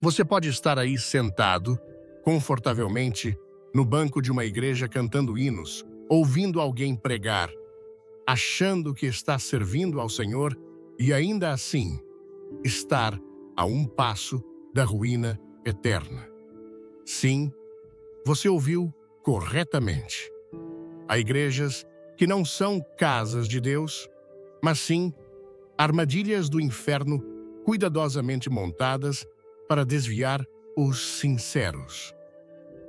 Você pode estar aí sentado, confortavelmente, no banco de uma igreja cantando hinos, ouvindo alguém pregar, achando que está servindo ao Senhor e ainda assim estar a um passo da ruína eterna. Sim, você ouviu corretamente. Há igrejas que não são casas de Deus, mas sim armadilhas do inferno cuidadosamente montadas para desviar os sinceros.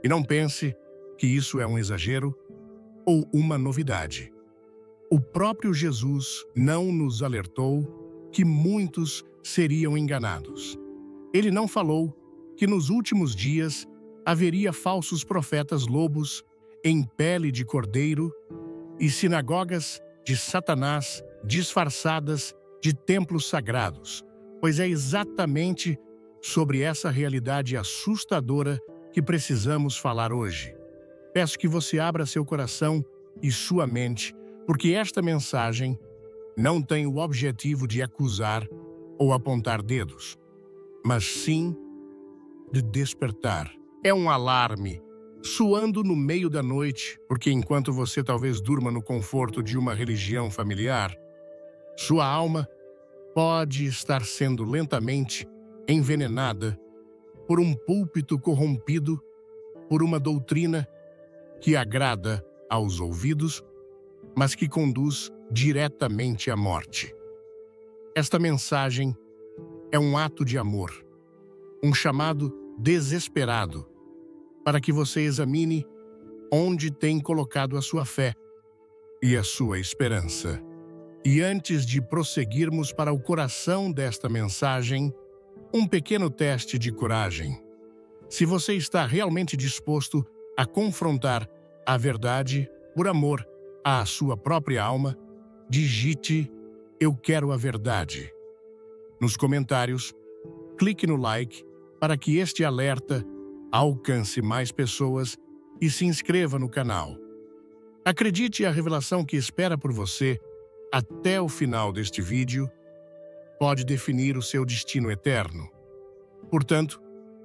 E não pense que isso é um exagero ou uma novidade. O próprio Jesus não nos alertou que muitos seriam enganados. Ele não falou que nos últimos dias haveria falsos profetas lobos em pele de cordeiro e sinagogas de Satanás disfarçadas de templos sagrados, pois é exatamente sobre essa realidade assustadora que precisamos falar hoje. Peço que você abra seu coração e sua mente, porque esta mensagem não tem o objetivo de acusar ou apontar dedos, mas sim de despertar. É um alarme soando no meio da noite, porque enquanto você talvez durma no conforto de uma religião familiar, sua alma pode estar sendo lentamente envenenada por um púlpito corrompido, por uma doutrina que agrada aos ouvidos, mas que conduz diretamente à morte. Esta mensagem é um ato de amor, um chamado desesperado para que você examine onde tem colocado a sua fé e a sua esperança. E antes de prosseguirmos para o coração desta mensagem, um pequeno teste de coragem. Se você está realmente disposto a confrontar a verdade por amor à sua própria alma, digite "Eu quero a verdade" nos comentários, clique no like para que este alerta alcance mais pessoas e se inscreva no canal. Acredite, a revelação que espera por você até o final deste vídeo pode definir o seu destino eterno. Portanto,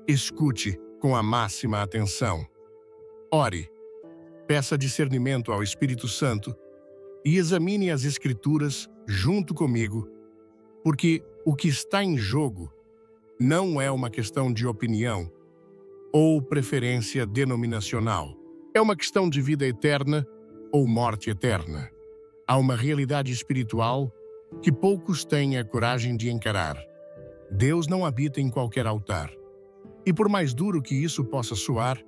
escute com a máxima atenção. Ore, peça discernimento ao Espírito Santo e examine as Escrituras junto comigo, porque o que está em jogo não é uma questão de opinião ou preferência denominacional. É uma questão de vida eterna ou morte eterna. Há uma realidade espiritual que poucos têm a coragem de encarar. Deus não habita em qualquer altar. E por mais duro que isso possa soar,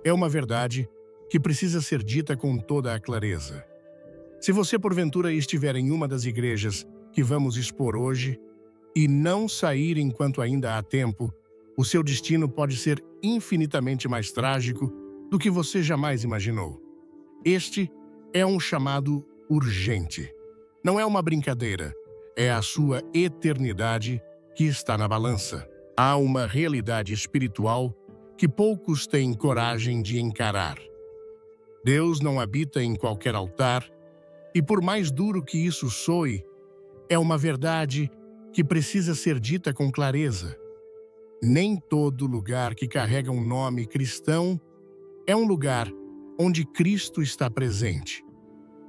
é uma verdade que precisa ser dita com toda a clareza. Se você porventura estiver em uma das igrejas que vamos expor hoje e não sair enquanto ainda há tempo, o seu destino pode ser infinitamente mais trágico do que você jamais imaginou. Este é um chamado urgente. Não é uma brincadeira, é a sua eternidade que está na balança. Há uma realidade espiritual que poucos têm coragem de encarar. Deus não habita em qualquer altar, e por mais duro que isso soe, é uma verdade que precisa ser dita com clareza. Nem todo lugar que carrega um nome cristão é um lugar onde Cristo está presente.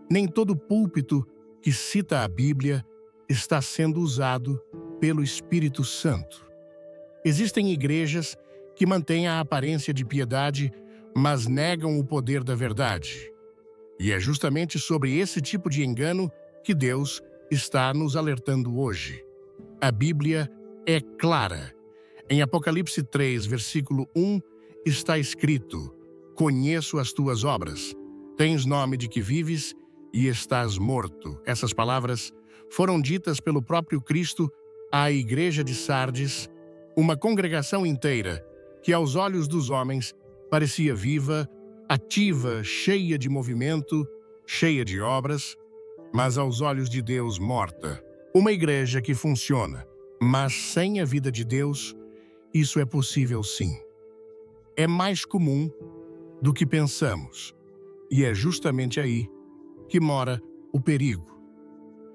Nem todo púlpito que cita a Bíblia está sendo usado pelo Espírito Santo. Existem igrejas que mantêm a aparência de piedade, mas negam o poder da verdade. E é justamente sobre esse tipo de engano que Deus está nos alertando hoje. A Bíblia é clara. Em Apocalipse 3, versículo 1, está escrito: "Conheço as tuas obras. Tens nome de que vives e estás morto." Essas palavras foram ditas pelo próprio Cristo à igreja de Sardes, uma congregação inteira que aos olhos dos homens parecia viva, ativa, cheia de movimento, cheia de obras, mas aos olhos de Deus morta. Uma igreja que funciona, mas sem a vida de Deus, isso é possível sim. É mais comum do que pensamos, e é justamente aí que mora o perigo.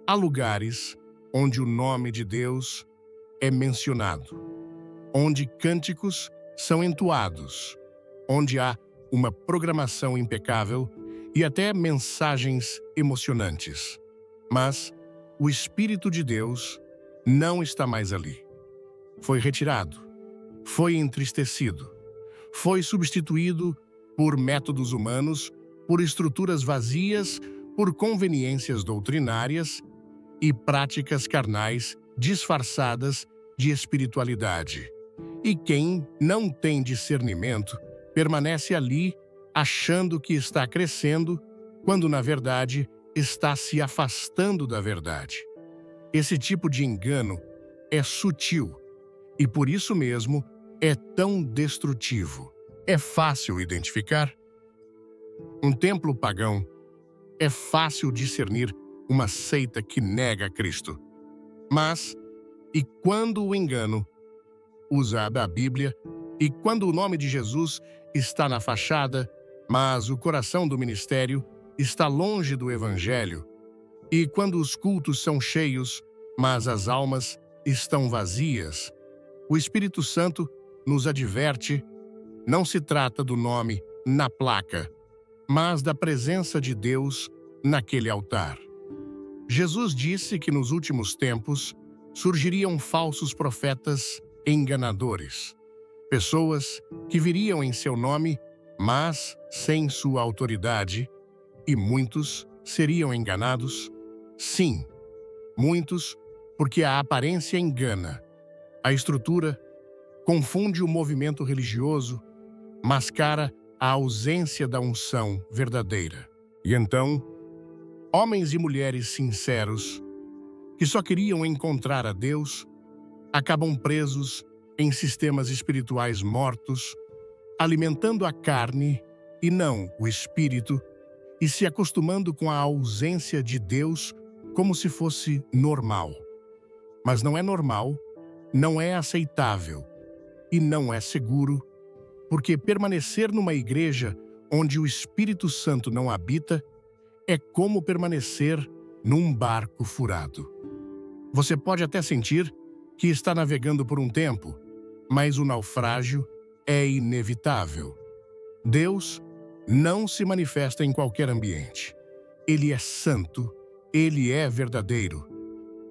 Há lugares onde o nome de Deus é mencionado, onde cânticos são entoados, onde há uma programação impecável e até mensagens emocionantes. Mas o Espírito de Deus não está mais ali. Foi retirado, foi entristecido, foi substituído por métodos humanos, por estruturas vazias, por conveniências doutrinárias e práticas carnais disfarçadas de espiritualidade. E quem não tem discernimento permanece ali achando que está crescendo, quando na verdade está se afastando da verdade. Esse tipo de engano é sutil e por isso mesmo é tão destrutivo. É fácil identificar. Um templo pagão é fácil discernir uma seita que nega Cristo. Mas, e quando o engano usa a Bíblia, e quando o nome de Jesus está na fachada, mas o coração do ministério está longe do Evangelho, e quando os cultos são cheios, mas as almas estão vazias, o Espírito Santo nos adverte, não se trata do nome na placa, mas da presença de Deus naquele altar. Jesus disse que nos últimos tempos surgiriam falsos profetas enganadores, pessoas que viriam em seu nome, mas sem sua autoridade, e muitos seriam enganados. Sim, muitos, porque a aparência engana, a estrutura confunde o movimento religioso, mascara a ausência da unção verdadeira. E então, homens e mulheres sinceros, que só queriam encontrar a Deus, acabam presos em sistemas espirituais mortos, alimentando a carne e não o espírito, e se acostumando com a ausência de Deus como se fosse normal. Mas não é normal, não é aceitável e não é seguro, porque permanecer numa igreja onde o Espírito Santo não habita é como permanecer num barco furado. Você pode até sentir que está navegando por um tempo, mas o naufrágio é inevitável. Deus não se manifesta em qualquer ambiente. Ele é santo, ele é verdadeiro.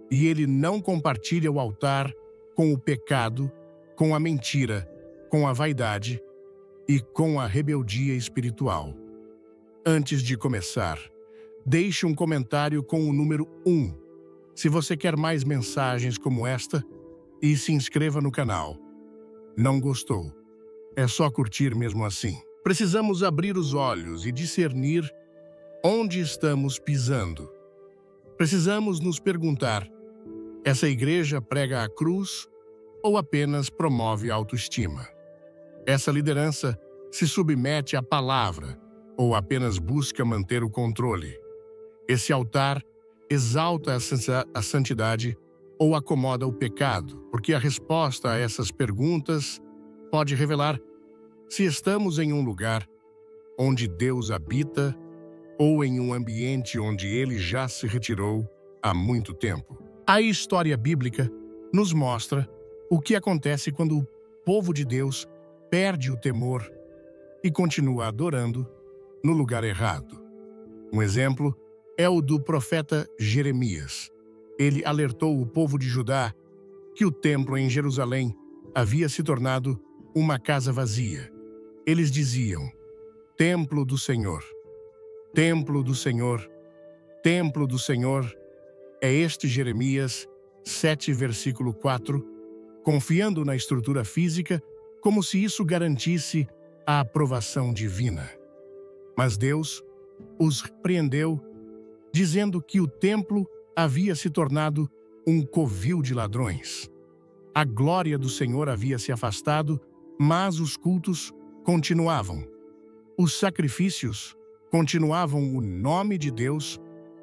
E ele não compartilha o altar com o pecado, com a mentira, com a vaidade e com a rebeldia espiritual. Antes de começar, deixe um comentário com o número 1, se você quer mais mensagens como esta, e se inscreva no canal. Não gostou? É só curtir mesmo assim. Precisamos abrir os olhos e discernir onde estamos pisando. Precisamos nos perguntar: essa igreja prega a cruz ou apenas promove a autoestima? Essa liderança se submete à palavra ou apenas busca manter o controle? Esse altar exalta a santidade ou acomoda o pecado? Porque a resposta a essas perguntas pode revelar se estamos em um lugar onde Deus habita ou em um ambiente onde Ele já se retirou há muito tempo. A história bíblica nos mostra o que acontece quando o povo de Deus perde o temor e continua adorando no lugar errado. Um exemplo é o do profeta Jeremias. Ele alertou o povo de Judá que o templo em Jerusalém havia se tornado uma casa vazia. Eles diziam: templo do Senhor, templo do Senhor, templo do Senhor. É este Jeremias 7, versículo 4, confiando na estrutura física como se isso garantisse a aprovação divina. Mas Deus os repreendeu, dizendo que o templo havia se tornado um covil de ladrões. A glória do Senhor havia se afastado, mas os cultos continuavam. Os sacrifícios continuavam, o nome de Deus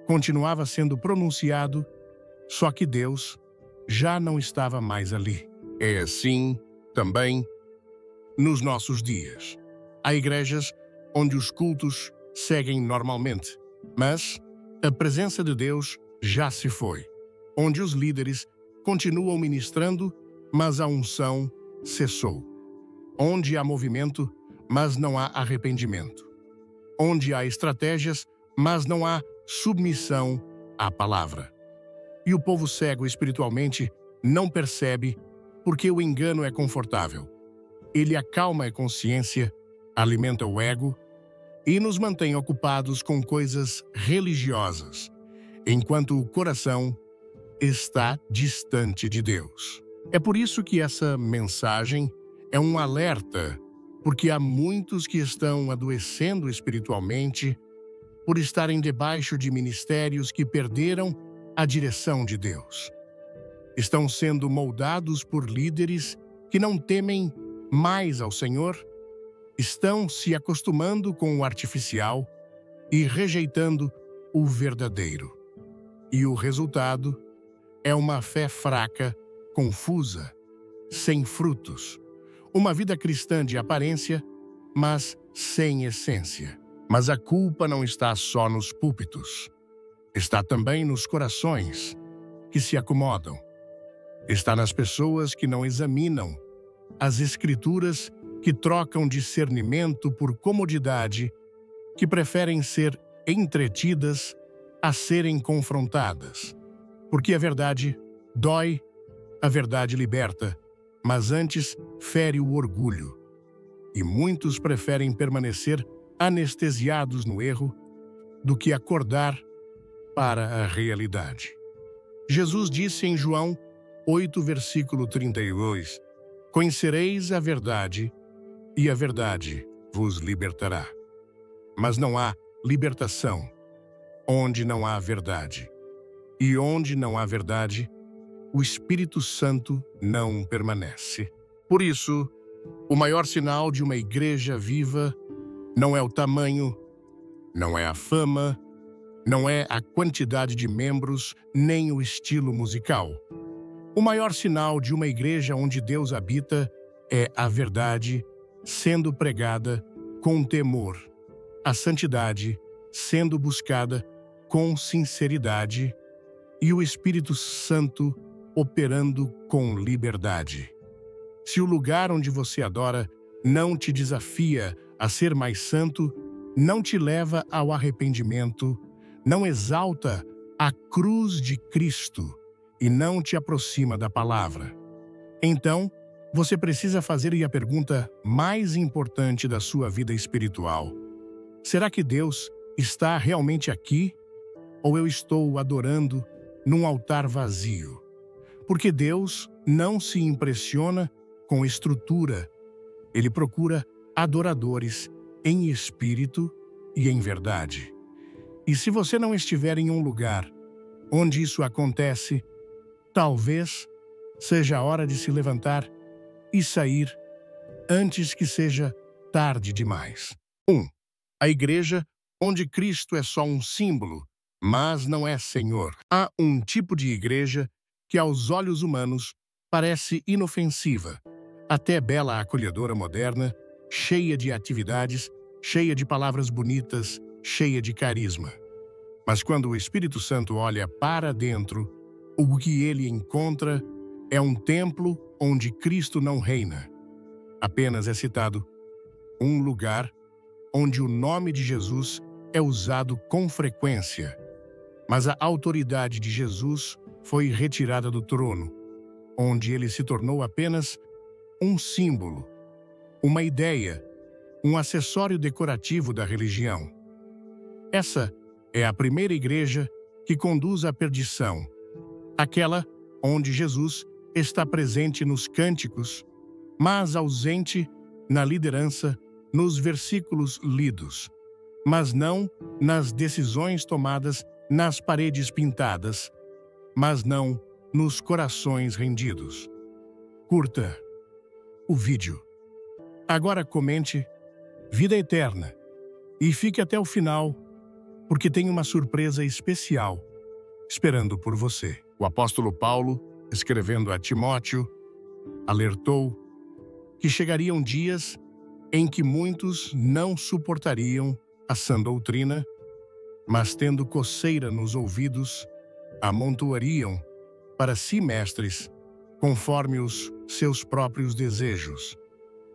continuava sendo pronunciado, só que Deus já não estava mais ali. É assim também nos nossos dias. Há igrejas onde os cultos seguem normalmente, mas a presença de Deus já se foi. Onde os líderes continuam ministrando, mas a unção cessou. Onde há movimento, mas não há arrependimento. Onde há estratégias, mas não há submissão à palavra. E o povo cego espiritualmente não percebe porque o engano é confortável. Ele acalma a consciência, alimenta o ego e nos mantém ocupados com coisas religiosas, enquanto o coração está distante de Deus. É por isso que essa mensagem é um alerta, porque há muitos que estão adoecendo espiritualmente por estarem debaixo de ministérios que perderam a direção de Deus. Estão sendo moldados por líderes que não temem mais ao Senhor, estão se acostumando com o artificial e rejeitando o verdadeiro. E o resultado é uma fé fraca, confusa, sem frutos. Uma vida cristã de aparência, mas sem essência. Mas a culpa não está só nos púlpitos. Está também nos corações que se acomodam. Está nas pessoas que não examinam as Escrituras, que trocam discernimento por comodidade, que preferem ser entretidas a serem confrontadas. Porque a verdade dói, a verdade liberta, mas antes fere o orgulho. E muitos preferem permanecer anestesiados no erro do que acordar para a realidade. Jesus disse em João 8, versículo 32, "Conhecereis a verdade, e a verdade vos libertará." Mas não há libertação onde não há verdade. E onde não há verdade, o Espírito Santo não permanece. Por isso, o maior sinal de uma igreja viva não é o tamanho, não é a fama, não é a quantidade de membros, nem o estilo musical. O maior sinal de uma igreja onde Deus habita é a verdade sendo pregada com temor, a santidade sendo buscada com sinceridade e o Espírito Santo operando com liberdade. Se o lugar onde você adora não te desafia a ser mais santo, não te leva ao arrependimento, não exalta a cruz de Cristo e não te aproxima da palavra, então você precisa fazer a pergunta mais importante da sua vida espiritual: será que Deus está realmente aqui? Ou eu estou adorando num altar vazio? Porque Deus não se impressiona com estrutura. Ele procura adoradores em espírito e em verdade. E se você não estiver em um lugar onde isso acontece, talvez seja a hora de se levantar e sair antes que seja tarde demais. 1. A igreja onde Cristo é só um símbolo, mas não é Senhor. Há um tipo de igreja que aos olhos humanos parece inofensiva, até bela acolhedora moderna, cheia de atividades, cheia de palavras bonitas, cheia de carisma. Mas quando o Espírito Santo olha para dentro, o que ele encontra é um templo onde Cristo não reina. Apenas é citado um lugar onde o nome de Jesus é usado com frequência, mas a autoridade de Jesus foi retirada do trono, onde ele se tornou apenas um símbolo, uma ideia, um acessório decorativo da religião. Essa é a primeira igreja que conduz à perdição, aquela onde Jesus está presente nos cânticos, mas ausente na liderança nos versículos lidos, mas não nas decisões tomadas nas paredes pintadas, mas não nos corações rendidos. Curta o vídeo. Agora comente Vida Eterna e fique até o final, porque tem uma surpresa especial esperando por você. O apóstolo Paulo, escrevendo a Timóteo, alertou que chegariam dias em que muitos não suportariam a sã doutrina, mas tendo coceira nos ouvidos, amontoariam para si mestres, conforme os seus próprios desejos.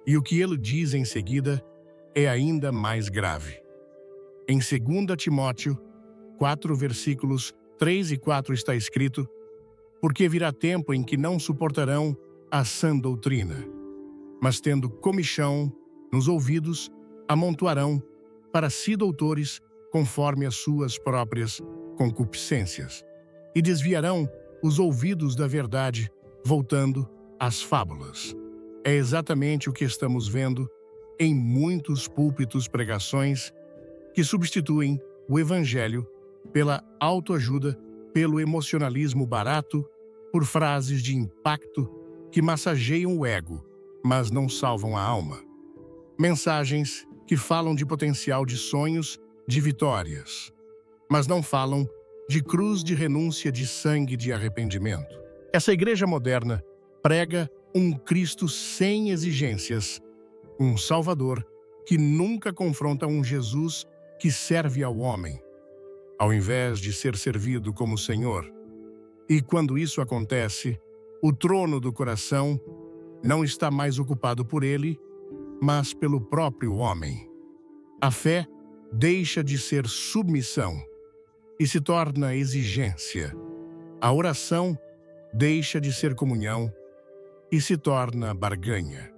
E o que ele diz em seguida é ainda mais grave. Em 2 Timóteo 4, versículos 3 e 4 está escrito: porque virá tempo em que não suportarão a sã doutrina, mas tendo comichão nos ouvidos, amontoarão para si doutores conforme as suas próprias concupiscências, e desviarão os ouvidos da verdade, voltando às fábulas. É exatamente o que estamos vendo em muitos púlpitos, pregações que substituem o evangelho pela autoajuda, pelo emocionalismo barato, por frases de impacto que massageiam o ego, mas não salvam a alma. Mensagens que falam de potencial de sonhos, de vitórias, mas não falam de cruz, de renúncia, de sangue, de arrependimento. Essa igreja moderna prega um Cristo sem exigências, um Salvador que nunca confronta um Jesus que serve ao homem, ao invés de ser servido como Senhor. E quando isso acontece, o trono do coração não está mais ocupado por ele, mas pelo próprio homem. A fé deixa de ser submissão e se torna exigência. A oração deixa de ser comunhão e se torna barganha.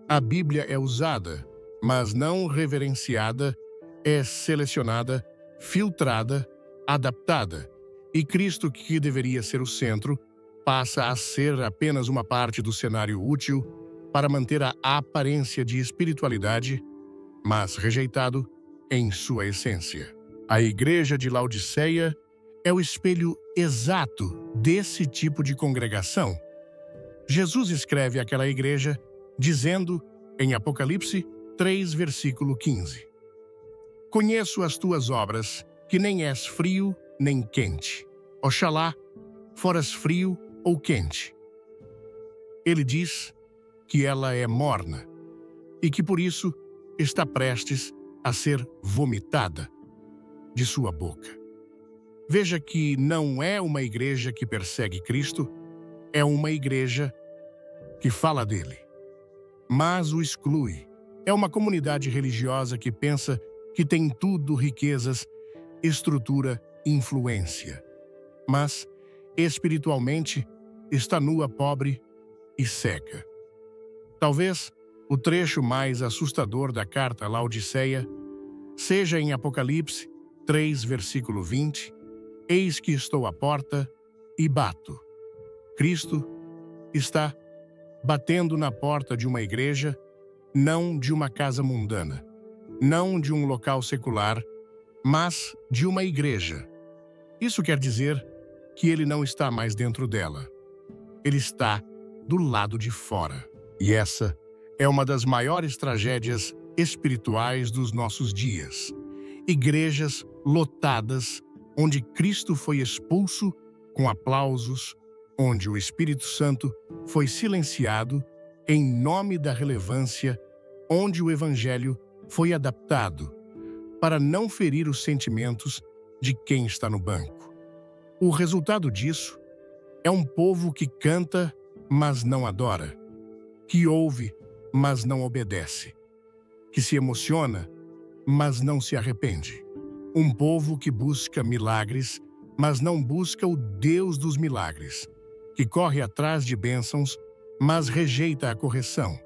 A Bíblia é usada, mas não reverenciada, é selecionada, filtrada, adaptada, e Cristo, que deveria ser o centro, passa a ser apenas uma parte do cenário útil para manter a aparência de espiritualidade, mas rejeitado em sua essência. A igreja de Laodiceia é o espelho exato desse tipo de congregação. Jesus escreve àquela igreja dizendo em Apocalipse 3, versículo 15: conheço as tuas obras, que nem és frio nem quente. Oxalá foras frio ou quente. Ele diz que ela é morna e que por isso está prestes a ser vomitada de sua boca. Veja que não é uma igreja que persegue Cristo, é uma igreja que fala dele, mas o exclui. É uma comunidade religiosa que pensa que tem tudo, riquezas, estrutura, influência, mas espiritualmente está nua, pobre e cega. Talvez o trecho mais assustador da carta a Laodiceia seja em Apocalipse 3, versículo 20: eis que estou à porta e bato. Cristo está batendo na porta de uma igreja, não de uma casa mundana, não de um local secular, mas de uma igreja. Isso quer dizer que ele não está mais dentro dela. Ele está do lado de fora. E essa é uma das maiores tragédias espirituais dos nossos dias. Igrejas lotadas, onde Cristo foi expulso com aplausos, onde o Espírito Santo foi silenciado em nome da relevância, onde o Evangelho foi adaptado para não ferir os sentimentos de quem está no banco. O resultado disso é um povo que canta, mas não adora, que ouve, mas não obedece, que se emociona, mas não se arrepende. Um povo que busca milagres, mas não busca o Deus dos milagres, que corre atrás de bênçãos, mas rejeita a correção.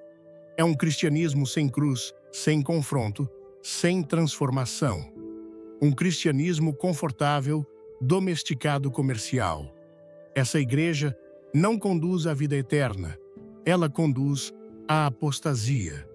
É um cristianismo sem cruz, sem confronto, sem transformação. Um cristianismo confortável, domesticado, comercial. Essa igreja não conduz à vida eterna, ela conduz à apostasia.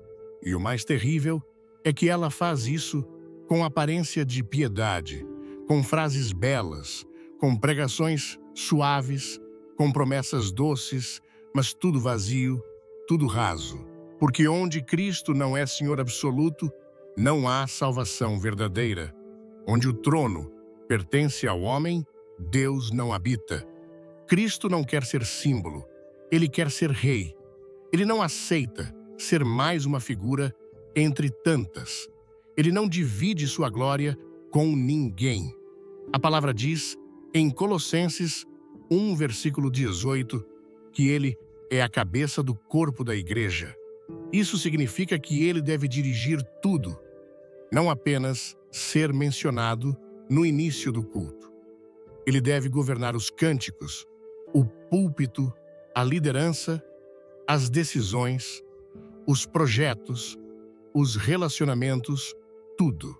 E o mais terrível é que ela faz isso com aparência de piedade, com frases belas, com pregações suaves, com promessas doces, mas tudo vazio, tudo raso. Porque onde Cristo não é Senhor absoluto, não há salvação verdadeira. Onde o trono pertence ao homem, Deus não habita. Cristo não quer ser símbolo, ele quer ser rei. Ele não aceita ser mais uma figura entre tantas. Ele não divide sua glória com ninguém. A palavra diz, em Colossenses 1, versículo 18, que ele é a cabeça do corpo da igreja. Isso significa que ele deve dirigir tudo, não apenas ser mencionado no início do culto. Ele deve governar os cânticos, o púlpito, a liderança, as decisões, os projetos, os relacionamentos, tudo.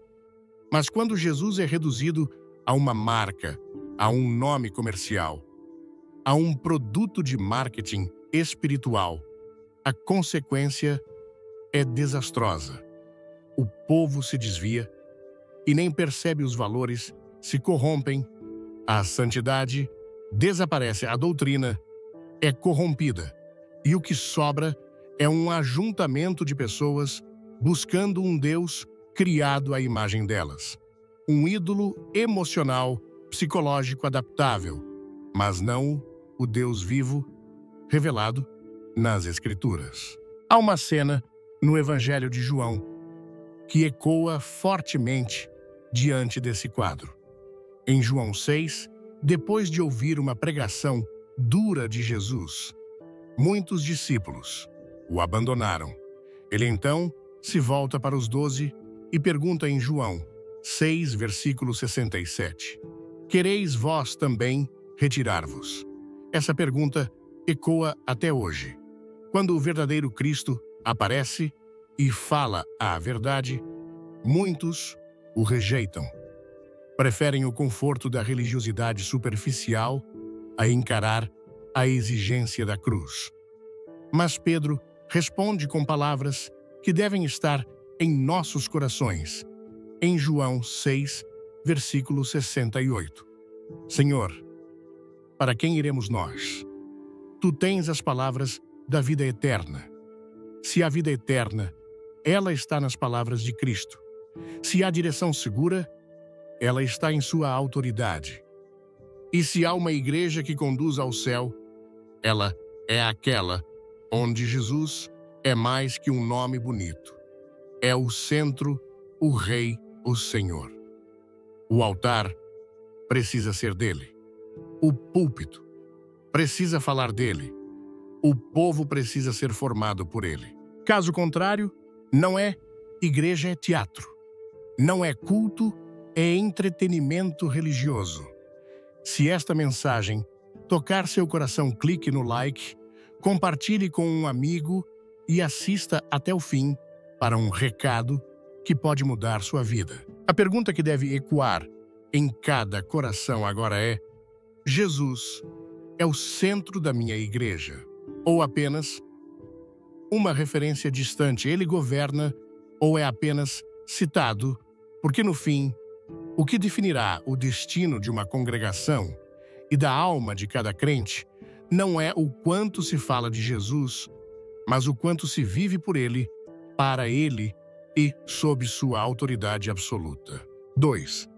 Mas quando Jesus é reduzido a uma marca, a um nome comercial, a um produto de marketing espiritual, a consequência é desastrosa. O povo se desvia e nem percebe os valores, se corrompem, a santidade desaparece, a doutrina é corrompida e o que sobra é um ajuntamento de pessoas buscando um Deus criado à imagem delas. Um ídolo emocional, psicológico adaptável, mas não o Deus vivo revelado nas Escrituras. Há uma cena no Evangelho de João que ecoa fortemente diante desse quadro. Em João 6, depois de ouvir uma pregação dura de Jesus, muitos discípulos o abandonaram. Ele então se volta para os 12 e pergunta em João 6, versículo 67. Quereis vós também retirar-vos? Essa pergunta ecoa até hoje. Quando o verdadeiro Cristo aparece e fala a verdade, muitos o rejeitam. Preferem o conforto da religiosidade superficial a encarar a exigência da cruz. Mas Pedro responde com palavras que devem estar em nossos corações. Em João 6, versículo 68. Senhor, para quem iremos nós? Tu tens as palavras da vida eterna. Se há vida eterna, ela está nas palavras de Cristo. Se há direção segura, ela está em sua autoridade. E se há uma igreja que conduz ao céu, ela é aquela onde Jesus é mais que um nome bonito. É o centro, o Rei, o Senhor. O altar precisa ser dele. O púlpito precisa falar dele. O povo precisa ser formado por ele. Caso contrário, não é igreja, é teatro. Não é culto, é entretenimento religioso. Se esta mensagem tocar seu coração, clique no like, compartilhe com um amigo e assista até o fim para um recado que pode mudar sua vida. A pergunta que deve ecoar em cada coração agora é: Jesus é o centro da minha igreja? Ou apenas uma referência distante? Ele governa ou é apenas citado? Porque no fim, o que definirá o destino de uma congregação e da alma de cada crente não é o quanto se fala de Jesus, mas o quanto se vive por ele, para ele e sob sua autoridade absoluta. 2.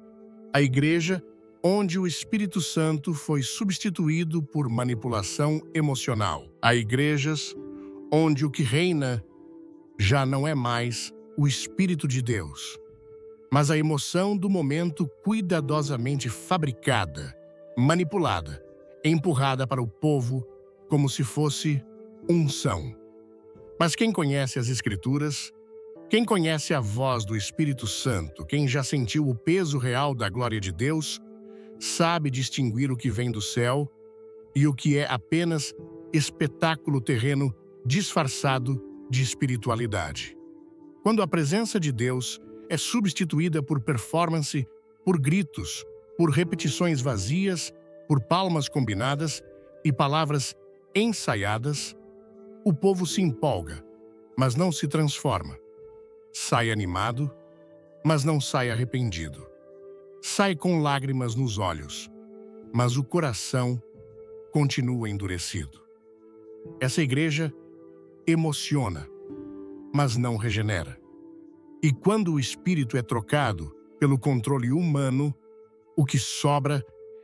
A igreja onde o Espírito Santo foi substituído por manipulação emocional. Há igrejas onde o que reina já não é mais o Espírito de Deus, mas a emoção do momento cuidadosamente fabricada, manipulada, empurrada para o povo como se fosse unção. Mas quem conhece as Escrituras, quem conhece a voz do Espírito Santo, quem já sentiu o peso real da glória de Deus, sabe distinguir o que vem do céu e o que é apenas espetáculo terreno disfarçado de espiritualidade. Quando a presença de Deus é substituída por performance, por gritos, por repetições vazias, por palmas combinadas e palavras ensaiadas, o povo se empolga, mas não se transforma. Sai animado, mas não sai arrependido. Sai com lágrimas nos olhos, mas o coração continua endurecido. Essa igreja emociona, mas não regenera. E quando o espírito é trocado pelo controle humano, o que sobra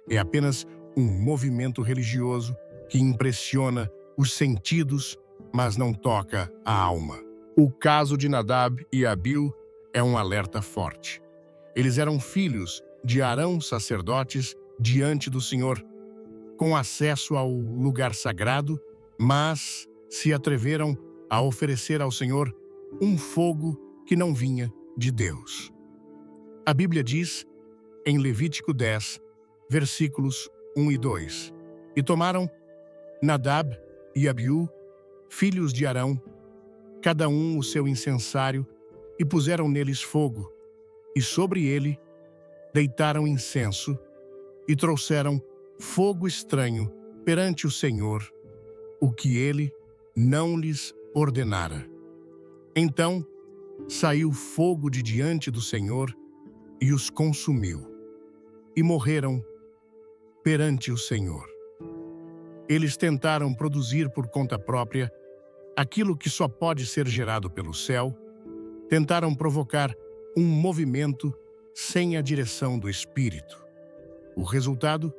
é apenas um movimento religioso que impressiona os sentidos, mas não toca a alma. O caso de Nadab e Abiú é um alerta forte. Eles eram filhos de Arão, sacerdotes, diante do Senhor, com acesso ao lugar sagrado mas se atreveram a oferecer ao Senhor um fogo que não vinha de Deus. A Bíblia diz, em Levítico 10, versículos 1 e 2, e tomaram Nadab e Abiú, filhos de Arão, cada um o seu incensário, e puseram neles fogo, e sobre ele deitaram incenso, e trouxeram fogo estranho perante o Senhor, o que ele não lhes ordenara. Então saiu fogo de diante do Senhor e os consumiu, e morreram perante o Senhor. Eles tentaram produzir por conta própria aquilo que só pode ser gerado pelo céu, tentaram provocar um movimento sem a direção do Espírito. O resultado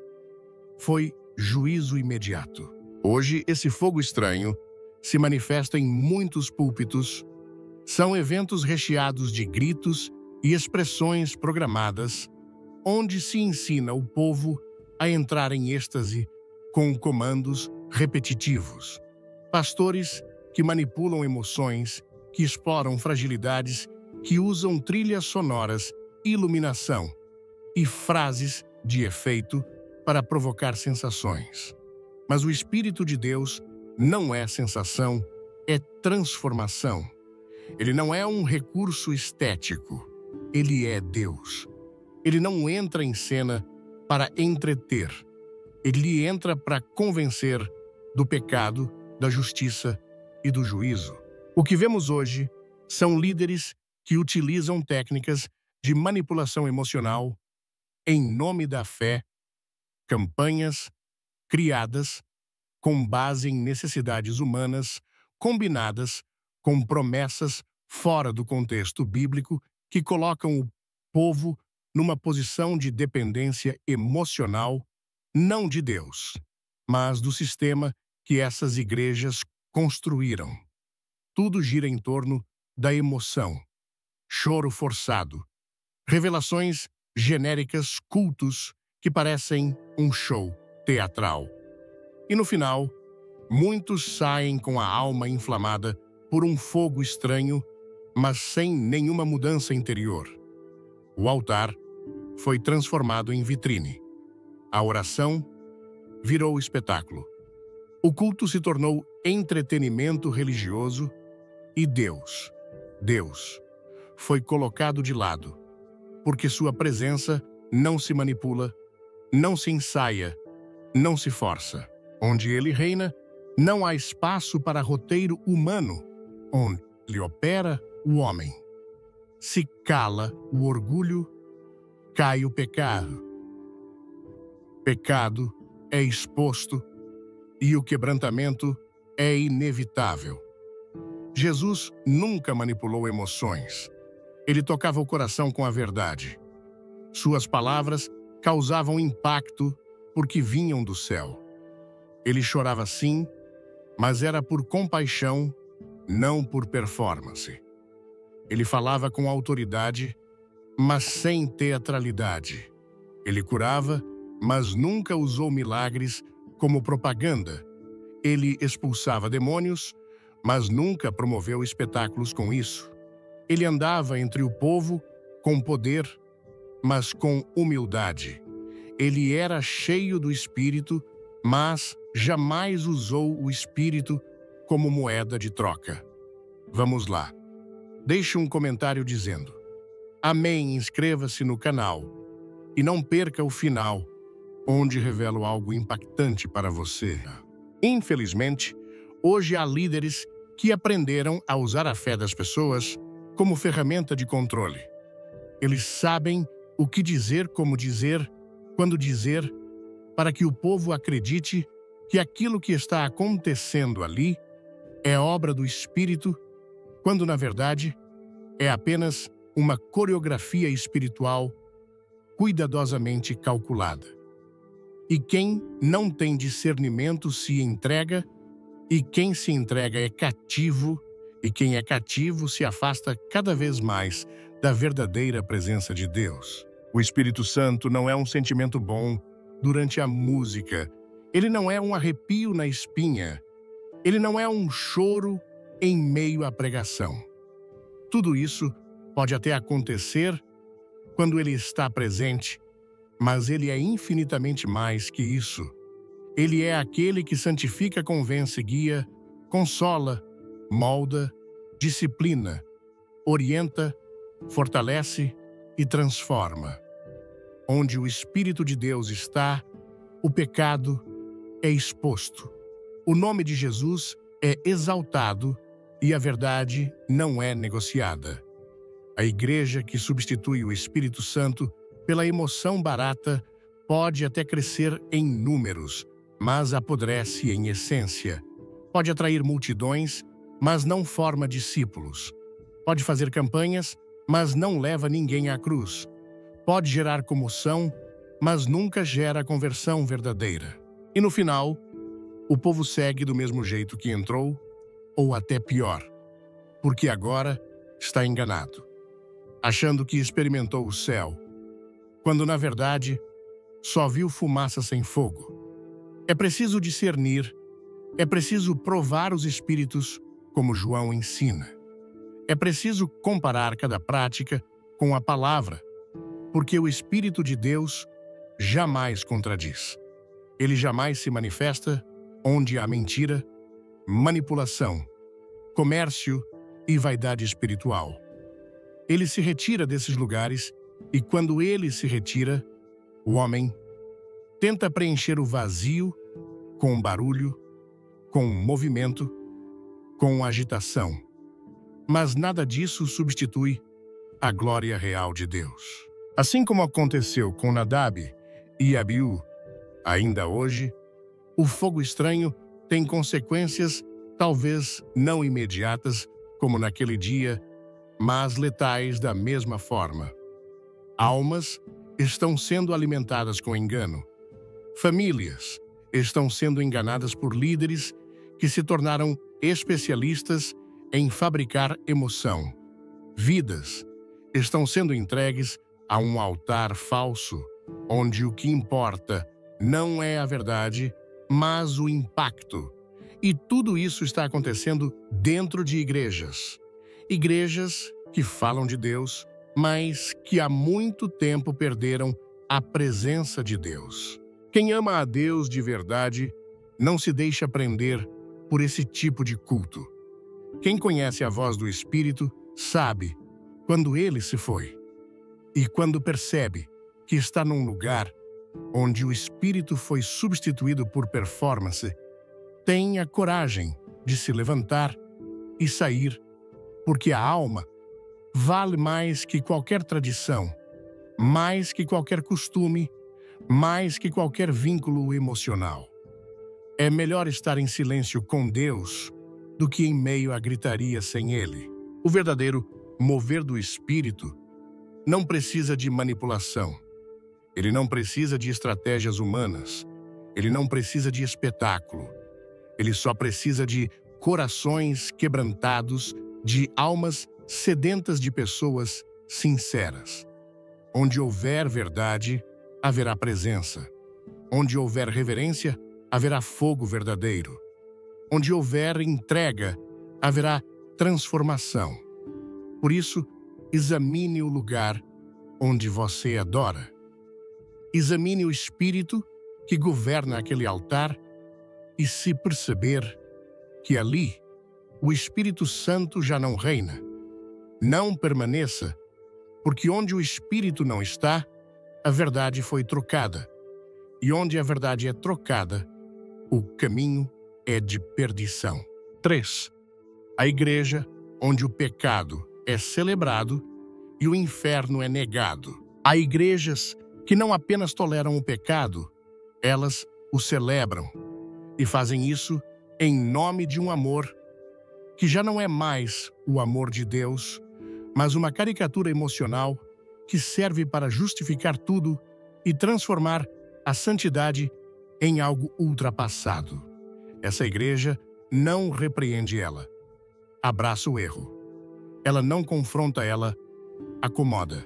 foi juízo imediato. Hoje, esse fogo estranho se manifesta em muitos púlpitos. São eventos recheados de gritos e expressões programadas, onde se ensina o povo a entrar em êxtase com comandos repetitivos. Pastores que manipulam emoções, que exploram fragilidades, que usam trilhas sonoras, iluminação e frases de efeito para provocar sensações. Mas o Espírito de Deus não é sensação, é transformação. Ele não é um recurso estético, ele é Deus. Ele não entra em cena para entreter, ele entra para convencer do pecado, da justiça e do juízo. O que vemos hoje são líderes que utilizam técnicas de manipulação emocional em nome da fé, campanhas criadas com base em necessidades humanas, combinadas com promessas fora do contexto bíblico que colocam o povo numa posição de dependência emocional, não de Deus, mas do sistema que essas igrejas construíram. Tudo gira em torno da emoção, choro forçado, revelações genéricas, cultos que parecem um show teatral. E no final, muitos saem com a alma inflamada por um fogo estranho, mas sem nenhuma mudança interior. O altar foi transformado em vitrine. A oração virou espetáculo. O culto se tornou entretenimento religioso e Deus foi colocado de lado, porque sua presença não se manipula, não se ensaia, não se força. Onde ele reina, não há espaço para roteiro humano. Onde ele opera o homem. Se cala o orgulho, cai o pecado. Pecado é exposto e o quebrantamento é inevitável. Jesus nunca manipulou emoções. Ele tocava o coração com a verdade. Suas palavras causavam impacto porque vinham do céu. Ele chorava sim, mas era por compaixão, não por performance. Ele falava com autoridade, mas sem teatralidade. Ele curava, mas nunca usou milagres como propaganda. Ele expulsava demônios, mas nunca promoveu espetáculos com isso. Ele andava entre o povo com poder, mas com humildade. Ele era cheio do Espírito, mas jamais usou o Espírito como moeda de troca. Vamos lá. Deixe um comentário dizendo: Amém, inscreva-se no canal e não perca o final, onde revelo algo impactante para você. Infelizmente, hoje há líderes que aprenderam a usar a fé das pessoas como ferramenta de controle. Eles sabem o que dizer, como dizer, quando dizer, para que o povo acredite que aquilo que está acontecendo ali é obra do Espírito, quando na verdade é apenas uma coreografia espiritual cuidadosamente calculada. E quem não tem discernimento se entrega, e quem se entrega é cativo, e quem é cativo se afasta cada vez mais da verdadeira presença de Deus. O Espírito Santo não é um sentimento bom durante a música. Ele não é um arrepio na espinha. Ele não é um choro em meio à pregação. Tudo isso pode até acontecer quando ele está presente, mas ele é infinitamente mais que isso. Ele é aquele que santifica, convence, guia, consola, molda, disciplina, orienta, fortalece e transforma. Onde o Espírito de Deus está, o pecado é exposto. O nome de Jesus é exaltado e a verdade não é negociada. A igreja que substitui o Espírito Santo pela emoção barata pode até crescer em números, mas apodrece em essência. Pode atrair multidões, mas não forma discípulos. Pode fazer campanhas, mas não leva ninguém à cruz. Pode gerar comoção, mas nunca gera conversão verdadeira. E no final, o povo segue do mesmo jeito que entrou, ou até pior, porque agora está enganado, achando que experimentou o céu, quando na verdade só viu fumaça sem fogo. É preciso discernir, é preciso provar os espíritos, como João ensina. É preciso comparar cada prática com a palavra, porque o Espírito de Deus jamais contradiz. Ele jamais se manifesta onde há mentira, manipulação, comércio e vaidade espiritual. Ele se retira desses lugares e, quando ele se retira, o homem tenta preencher o vazio com barulho, com movimento, com agitação. Mas nada disso substitui a glória real de Deus. Assim como aconteceu com Nadab e Abiú, ainda hoje, o fogo estranho tem consequências talvez não imediatas, como naquele dia, mas letais da mesma forma. Almas estão sendo alimentadas com engano. Famílias estão sendo enganadas por líderes que se tornaram especialistas em fabricar emoção. Vidas estão sendo entregues a um altar falso, onde o que importa não é a verdade, mas o impacto. E tudo isso está acontecendo dentro de igrejas. Igrejas que falam de Deus, mas que há muito tempo perderam a presença de Deus. Quem ama a Deus de verdade não se deixa prender por esse tipo de culto. Quem conhece a voz do Espírito sabe quando ele se foi. E quando percebe que está num lugar onde o Espírito foi substituído por performance, tem a coragem de se levantar e sair, porque a alma vale mais que qualquer tradição, mais que qualquer costume, mais que qualquer vínculo emocional. É melhor estar em silêncio com Deus do que em meio à gritaria sem Ele. O verdadeiro mover do Espírito não precisa de manipulação. Ele não precisa de estratégias humanas. Ele não precisa de espetáculo. Ele só precisa de corações quebrantados, de almas sedentas de pessoas sinceras. Onde houver verdade, haverá presença. Onde houver reverência, haverá fogo verdadeiro. Onde houver entrega, haverá transformação. Por isso, examine o lugar onde você adora. Examine o Espírito que governa aquele altar e, se perceber que ali o Espírito Santo já não reina, não permaneça, porque onde o Espírito não está, a verdade foi trocada. E onde a verdade é trocada, o caminho é de perdição. 3. A igreja onde o pecado é celebrado e o inferno é negado. Há igrejas que não apenas toleram o pecado, elas o celebram e fazem isso em nome de um amor que já não é mais o amor de Deus, mas uma caricatura emocional que serve para justificar tudo e transformar a santidade em algo ultrapassado. Essa igreja não repreende ela, abraça o erro. Ela não confronta, ela acomoda.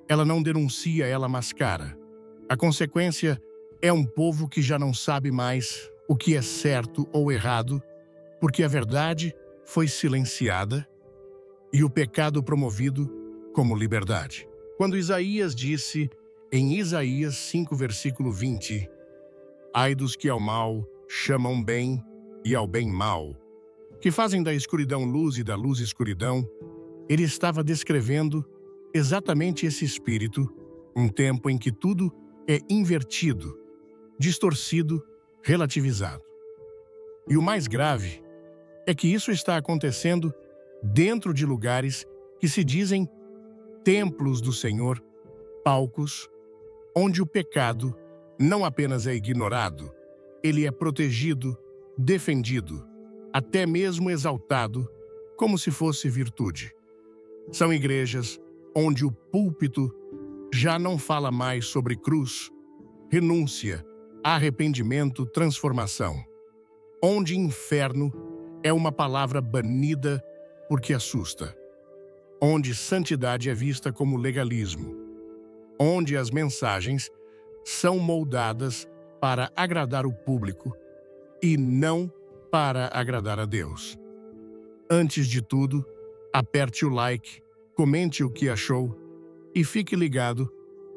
Ela não denuncia, ela mascara. A consequência é um povo que já não sabe mais o que é certo ou errado porque a verdade foi silenciada e o pecado promovido como liberdade. Quando Isaías disse, em Isaías 5, versículo 20, ai dos que ao mal chamam bem e ao bem mal, que fazem da escuridão luz e da luz escuridão, ele estava descrevendo exatamente esse espírito, um tempo em que tudo é invertido, distorcido, relativizado. E o mais grave é que isso está acontecendo dentro de lugares que se dizem templos do Senhor, palcos, onde o pecado não apenas é ignorado, ele é protegido, defendido, até mesmo exaltado, como se fosse virtude. São igrejas onde o púlpito já não fala mais sobre cruz, renúncia, arrependimento, transformação. Onde inferno é uma palavra banida porque assusta. Onde santidade é vista como legalismo. Onde as mensagens são moldadas para agradar o público e não para agradar a Deus. Antes de tudo, aperte o like, comente o que achou e fique ligado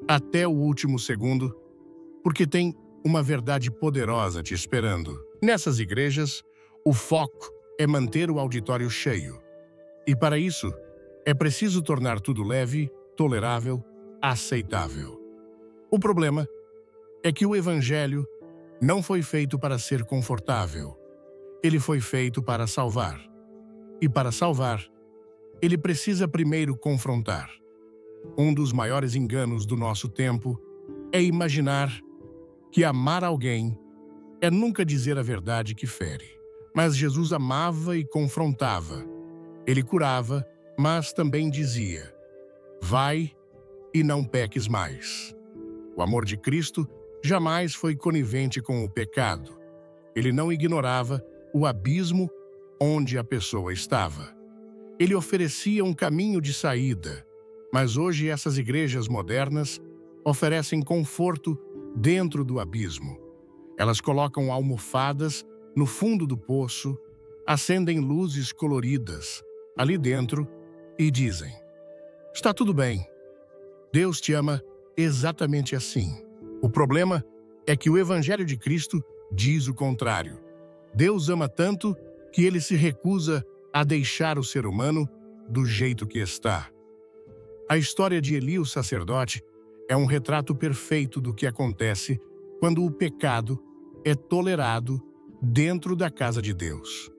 até o último segundo, porque tem uma verdade poderosa te esperando. Nessas igrejas, o foco é manter o auditório cheio. E para isso, é preciso tornar tudo leve, tolerável, aceitável. O problema é que o Evangelho não foi feito para ser confortável. Ele foi feito para salvar. E para salvar, ele precisa primeiro confrontar. Um dos maiores enganos do nosso tempo é imaginar que amar alguém é nunca dizer a verdade que fere. Mas Jesus amava e confrontava. Ele curava, mas também dizia, vai e não peques mais. O amor de Cristo jamais foi conivente com o pecado. Ele não ignorava o abismo onde a pessoa estava. Ele oferecia um caminho de saída, mas hoje essas igrejas modernas oferecem conforto dentro do abismo. Elas colocam almofadas no fundo do poço, acendem luzes coloridas ali dentro e dizem, está tudo bem, Deus te ama exatamente assim. O problema é que o Evangelho de Cristo diz o contrário. Deus ama tanto que ele se recusa a deixar o ser humano do jeito que está. A história de Eli, o sacerdote, é um retrato perfeito do que acontece quando o pecado é tolerado dentro da casa de Deus.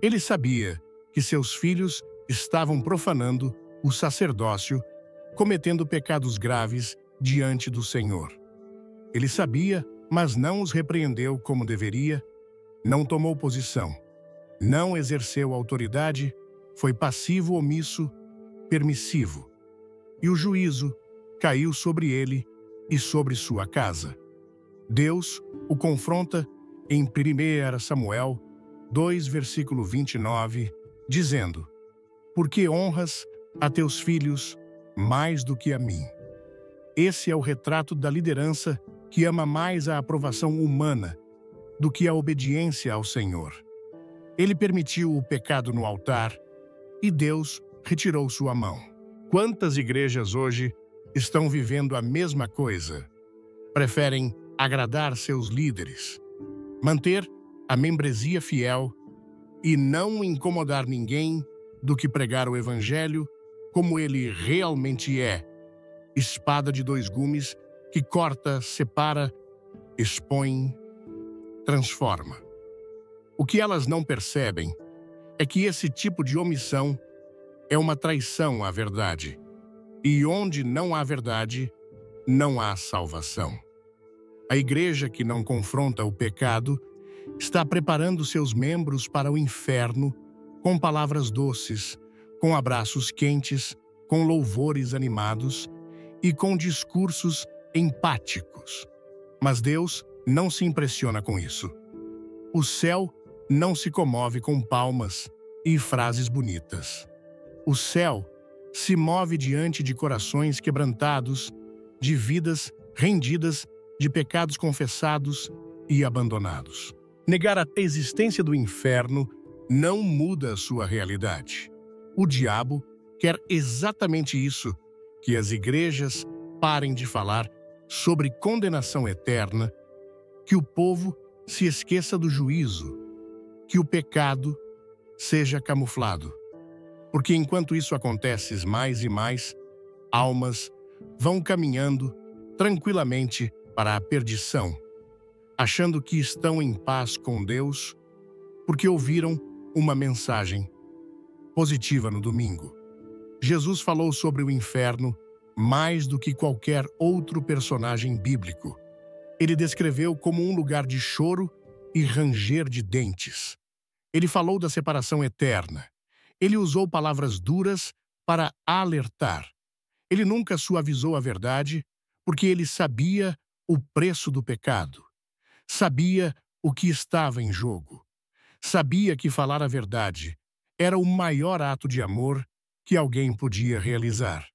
Ele sabia que seus filhos estavam profanando o sacerdócio, cometendo pecados graves diante do Senhor. Ele sabia, mas não os repreendeu como deveria, não tomou posição, não exerceu autoridade, foi passivo, omisso, permissivo. E o juízo caiu sobre ele e sobre sua casa. Deus o confronta em 1 Samuel 2, versículo 29, dizendo, porque honras a teus filhos mais do que a mim. Esse é o retrato da liderança que ama mais a aprovação humana do que a obediência ao Senhor. Ele permitiu o pecado no altar e Deus retirou sua mão. Quantas igrejas hoje estão vivendo a mesma coisa? Preferem agradar seus líderes, manter a membresia fiel e não incomodar ninguém do que pregar o Evangelho como ele realmente é, espada de dois gumes que corta, separa, expõe, transforma. O que elas não percebem é que esse tipo de omissão é uma traição à verdade. E onde não há verdade, não há salvação. A igreja que não confronta o pecado está preparando seus membros para o inferno com palavras doces, com abraços quentes, com louvores animados e com discursos empáticos. Mas Deus não se impressiona com isso. O céu não se comove com palmas e frases bonitas. O céu se move diante de corações quebrantados, de vidas rendidas, de pecados confessados e abandonados. Negar a existência do inferno não muda a sua realidade. O diabo quer exatamente isso, que as igrejas parem de falar sobre condenação eterna, que o povo se esqueça do juízo, que o pecado seja camuflado. Porque enquanto isso acontece mais e mais, almas vão caminhando tranquilamente para a perdição, achando que estão em paz com Deus porque ouviram uma mensagem positiva no domingo. Jesus falou sobre o inferno mais do que qualquer outro personagem bíblico. Ele descreveu como um lugar de choro e ranger de dentes. Ele falou da separação eterna. Ele usou palavras duras para alertar. Ele nunca suavizou a verdade, porque ele sabia o preço do pecado. Sabia o que estava em jogo. Sabia que falar a verdade era o maior ato de amor que alguém podia realizar.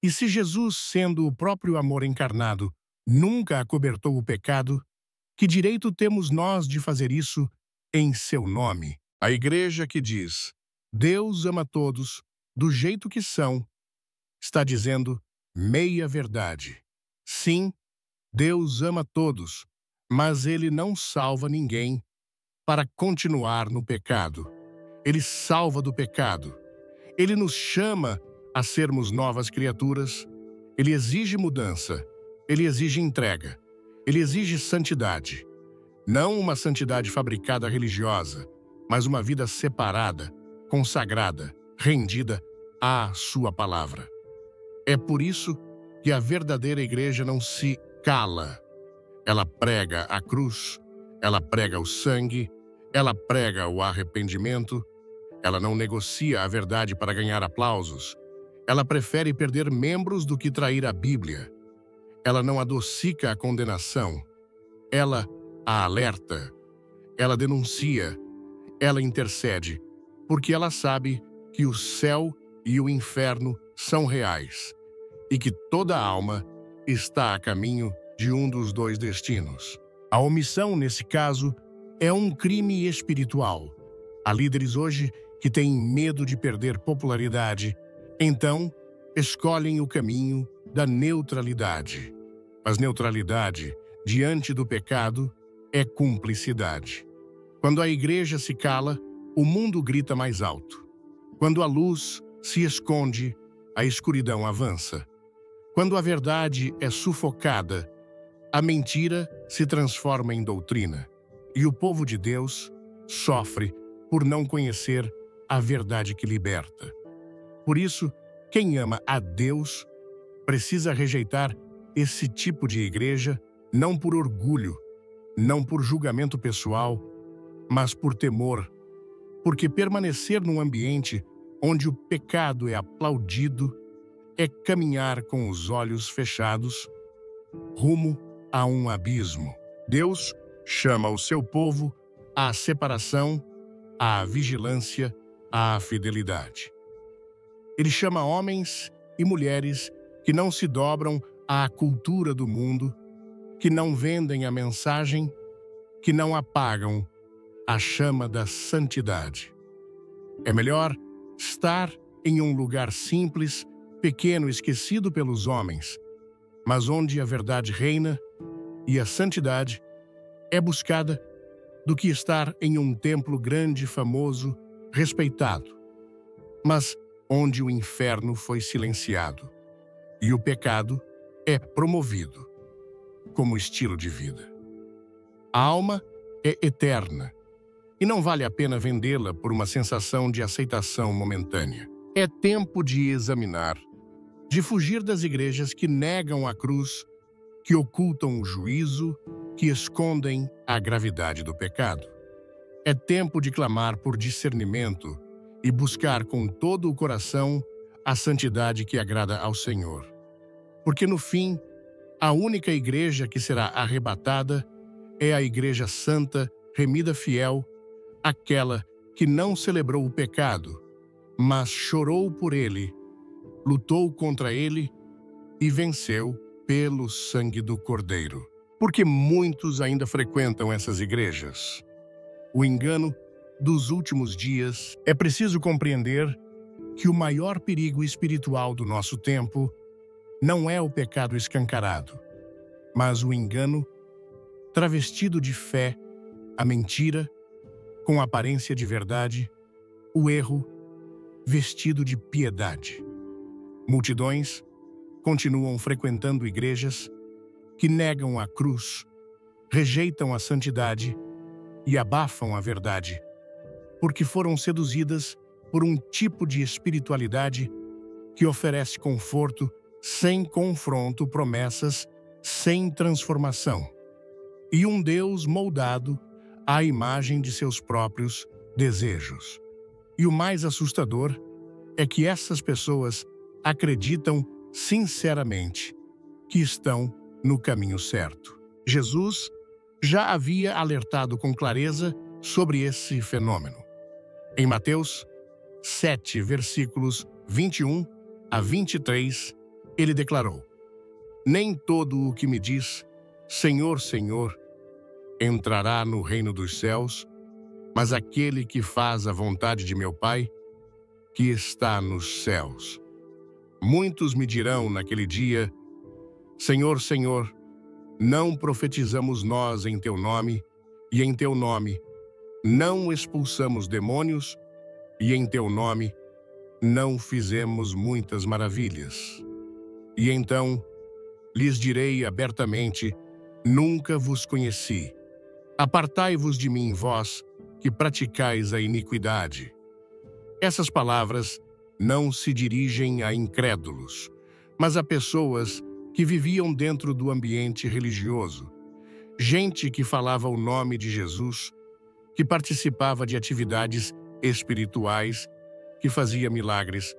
E se Jesus, sendo o próprio amor encarnado, nunca acobertou o pecado, que direito temos nós de fazer isso em seu nome? A igreja que diz, Deus ama todos do jeito que são, está dizendo meia verdade. Sim, Deus ama todos, mas Ele não salva ninguém para continuar no pecado. Ele salva do pecado. Ele nos chama a sermos novas criaturas. Ele exige mudança. Ele exige entrega. Ele exige santidade. Não uma santidade fabricada religiosa, mas uma vida separada, consagrada, rendida à sua palavra. É por isso que a verdadeira igreja não se cala. Ela prega a cruz, ela prega o sangue, ela prega o arrependimento, ela não negocia a verdade para ganhar aplausos. Ela prefere perder membros do que trair a Bíblia. Ela não adocica a condenação. Ela a alerta. Ela denuncia. Ela intercede, porque ela sabe que o céu e o inferno são reais e que toda alma está a caminho de um dos dois destinos. A omissão, nesse caso, é um crime espiritual. Há líderes hoje que têm medo de perder popularidade, então escolhem o caminho da neutralidade. Mas neutralidade, diante do pecado, é cumplicidade. Quando a igreja se cala, o mundo grita mais alto. Quando a luz se esconde, a escuridão avança. Quando a verdade é sufocada, a mentira se transforma em doutrina. E o povo de Deus sofre por não conhecer a verdade que liberta. Por isso, quem ama a Deus precisa rejeitar esse tipo de igreja, não por orgulho, não por julgamento pessoal, mas por temor, porque permanecer num ambiente onde o pecado é aplaudido é caminhar com os olhos fechados rumo a um abismo. Deus chama o seu povo à separação, à vigilância, à fidelidade. Ele chama homens e mulheres que não se dobram à cultura do mundo, que não vendem a mensagem, que não apagam a chama da santidade. É melhor estar em um lugar simples, pequeno, esquecido pelos homens, mas onde a verdade reina e a santidade é buscada, do que estar em um templo grande, famoso, respeitado, mas onde o inferno foi silenciado e o pecado é promovido como estilo de vida. A alma é eterna e não vale a pena vendê-la por uma sensação de aceitação momentânea. É tempo de examinar, de fugir das igrejas que negam a cruz, que ocultam o juízo, que escondem a gravidade do pecado. É tempo de clamar por discernimento e buscar com todo o coração a santidade que agrada ao Senhor. Porque no fim, a única igreja que será arrebatada é a igreja santa, remida fiel, aquela que não celebrou o pecado, mas chorou por ele, lutou contra ele e venceu pelo sangue do Cordeiro. Porque muitos ainda frequentam essas igrejas. O engano dos últimos dias, é preciso compreender que o maior perigo espiritual do nosso tempo não é o pecado escancarado, mas o engano travestido de fé, a mentira com aparência de verdade, o erro vestido de piedade. Multidões continuam frequentando igrejas que negam a cruz, rejeitam a santidade e abafam a verdade, porque foram seduzidas por um tipo de espiritualidade que oferece conforto sem confronto, promessas sem transformação, e um Deus moldado à imagem de seus próprios desejos. E o mais assustador é que essas pessoas acreditam sinceramente que estão no caminho certo. Jesus já havia alertado com clareza sobre esse fenômeno. Em Mateus 7, versículos 21 a 23, ele declarou: Nem todo o que me diz, Senhor, Senhor, entrará no reino dos céus, mas aquele que faz a vontade de meu Pai, que está nos céus. Muitos me dirão naquele dia: Senhor, Senhor, não profetizamos nós em teu nome, e em teu nome não expulsamos demônios, e em teu nome não fizemos muitas maravilhas. E então lhes direi abertamente: Nunca vos conheci. Apartai-vos de mim, vós, que praticais a iniquidade. Essas palavras não se dirigem a incrédulos, mas a pessoas que viviam dentro do ambiente religioso. Gente que falava o nome de Jesus, que participava de atividades espirituais, que fazia milagres,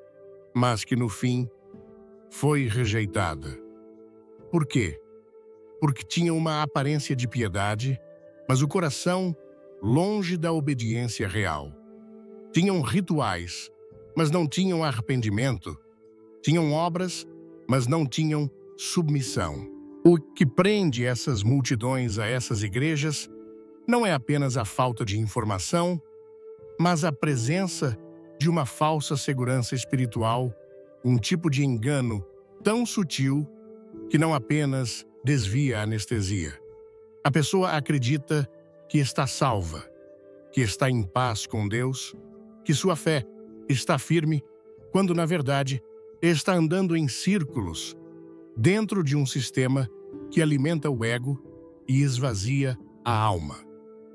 mas que no fim foi rejeitada. Por quê? Porque tinha uma aparência de piedade, mas o coração longe da obediência real. Tinham rituais, mas não tinham arrependimento. Tinham obras, mas não tinham submissão. O que prende essas multidões a essas igrejas não é apenas a falta de informação, mas a presença de uma falsa segurança espiritual, um tipo de engano tão sutil que não apenas desvia a anestesia. A pessoa acredita que está salva, que está em paz com Deus, que sua fé está firme, quando, na verdade, está andando em círculos dentro de um sistema que alimenta o ego e esvazia a alma.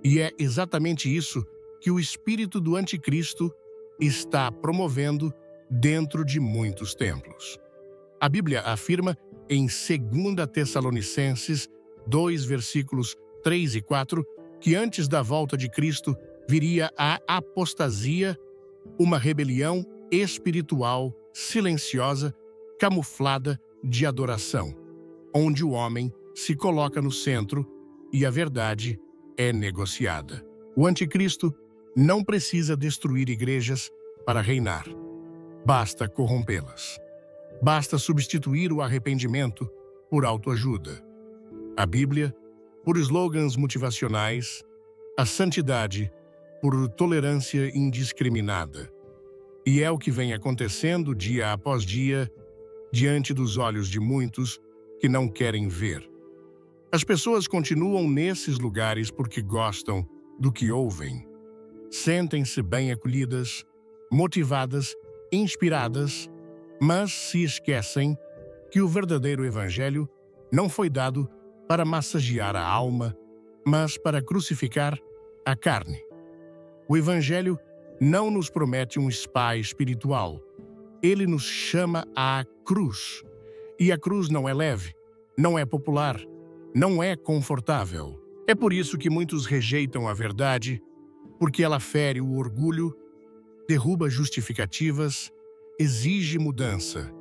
E é exatamente isso que o espírito do anticristo está promovendo dentro de muitos templos. A Bíblia afirma em 2 Tessalonicenses 2, versículos 3 e 4, que antes da volta de Cristo viria a apostasia, uma rebelião espiritual silenciosa, camuflada de adoração, onde o homem se coloca no centro e a verdade é negociada. O anticristo não precisa destruir igrejas para reinar. Basta corrompê-las. Basta substituir o arrependimento por autoajuda, a Bíblia por slogans motivacionais, a santidade por tolerância indiscriminada. E é o que vem acontecendo dia após dia, diante dos olhos de muitos que não querem ver. As pessoas continuam nesses lugares porque gostam do que ouvem. Sentem-se bem acolhidas, motivadas, inspiradas, mas se esquecem que o verdadeiro evangelho não foi dado para massagear a alma, mas para crucificar a carne. O evangelho não nos promete um spa espiritual. Ele nos chama à cruz. E a cruz não é leve, não é popular, não é confortável. É por isso que muitos rejeitam a verdade, porque ela fere o orgulho, derruba justificativas, exige mudança.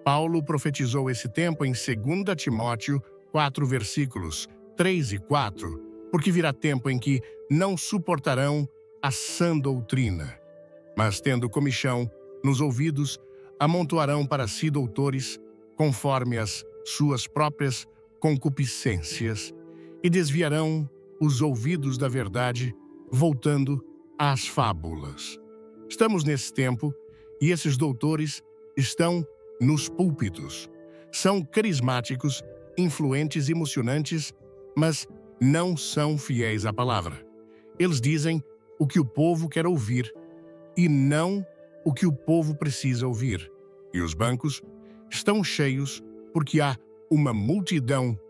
Paulo profetizou esse tempo em 2 Timóteo 4, versículos 3 e 4, porque virá tempo em que não suportarão a sã doutrina, mas tendo comichão nos ouvidos, amontoarão para si doutores, conforme as suas próprias concupiscências, e desviarão os ouvidos da verdade, voltando às fábulas. Estamos nesse tempo e esses doutores estão nos púlpitos. São carismáticos, influentes, emocionantes, mas não são fiéis à palavra. Eles dizem o que o povo quer ouvir e não o que o povo precisa ouvir. E os bancos estão cheios porque há uma multidão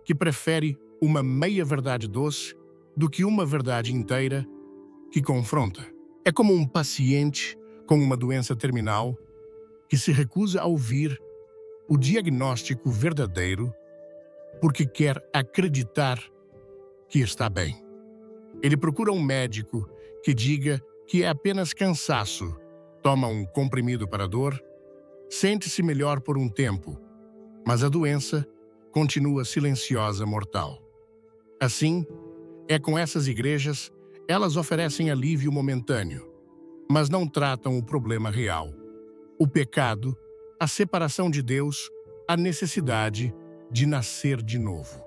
que prefere uma meia-verdade doce do que uma verdade inteira que confronta. É como um paciente com uma doença terminal que se recusa a ouvir o diagnóstico verdadeiro porque quer acreditar que está bem. Ele procura um médico que diga que é apenas cansaço, toma um comprimido para a dor, sente-se melhor por um tempo, mas a doença continua silenciosa, mortal. Assim, é com essas igrejas, elas oferecem alívio momentâneo, mas não tratam o problema real. O pecado, a separação de Deus, a necessidade de nascer de novo.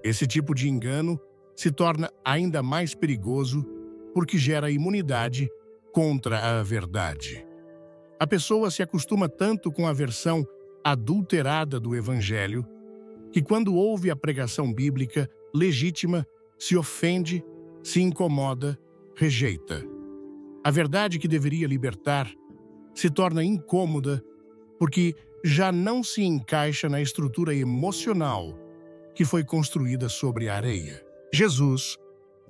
Esse tipo de engano se torna ainda mais perigoso porque gera imunidade contra a verdade. A pessoa se acostuma tanto com a versão adulterada do Evangelho que, quando ouve a pregação bíblica legítima, se ofende, se incomoda, rejeita. A verdade que deveria libertar se torna incômoda porque já não se encaixa na estrutura emocional que foi construída sobre a areia. Jesus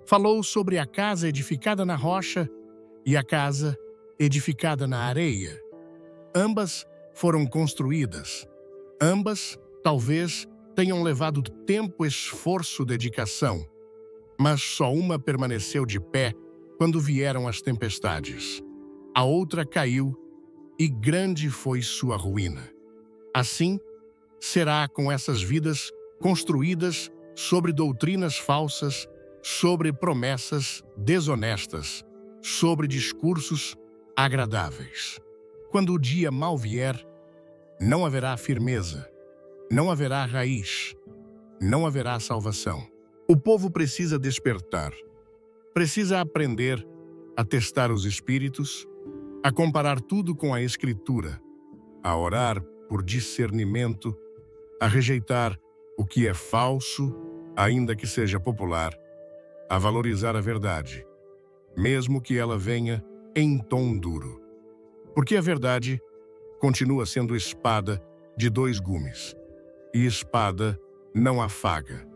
falou sobre a casa edificada na rocha e a casa edificada na areia. Ambas foram construídas. Ambas, talvez, tenham levado tempo, esforço, dedicação. Mas só uma permaneceu de pé quando vieram as tempestades. A outra caiu e grande foi sua ruína. Assim, será com essas vidas construídas sobre doutrinas falsas, sobre promessas desonestas, sobre discursos agradáveis. Quando o dia mal vier, não haverá firmeza, não haverá raiz, não haverá salvação. O povo precisa despertar, precisa aprender a testar os espíritos, a comparar tudo com a Escritura, a orar por discernimento, a rejeitar o que é falso, ainda que seja popular, a valorizar a verdade, mesmo que ela venha em tom duro. Porque a verdade continua sendo espada de dois gumes, e espada não afaga.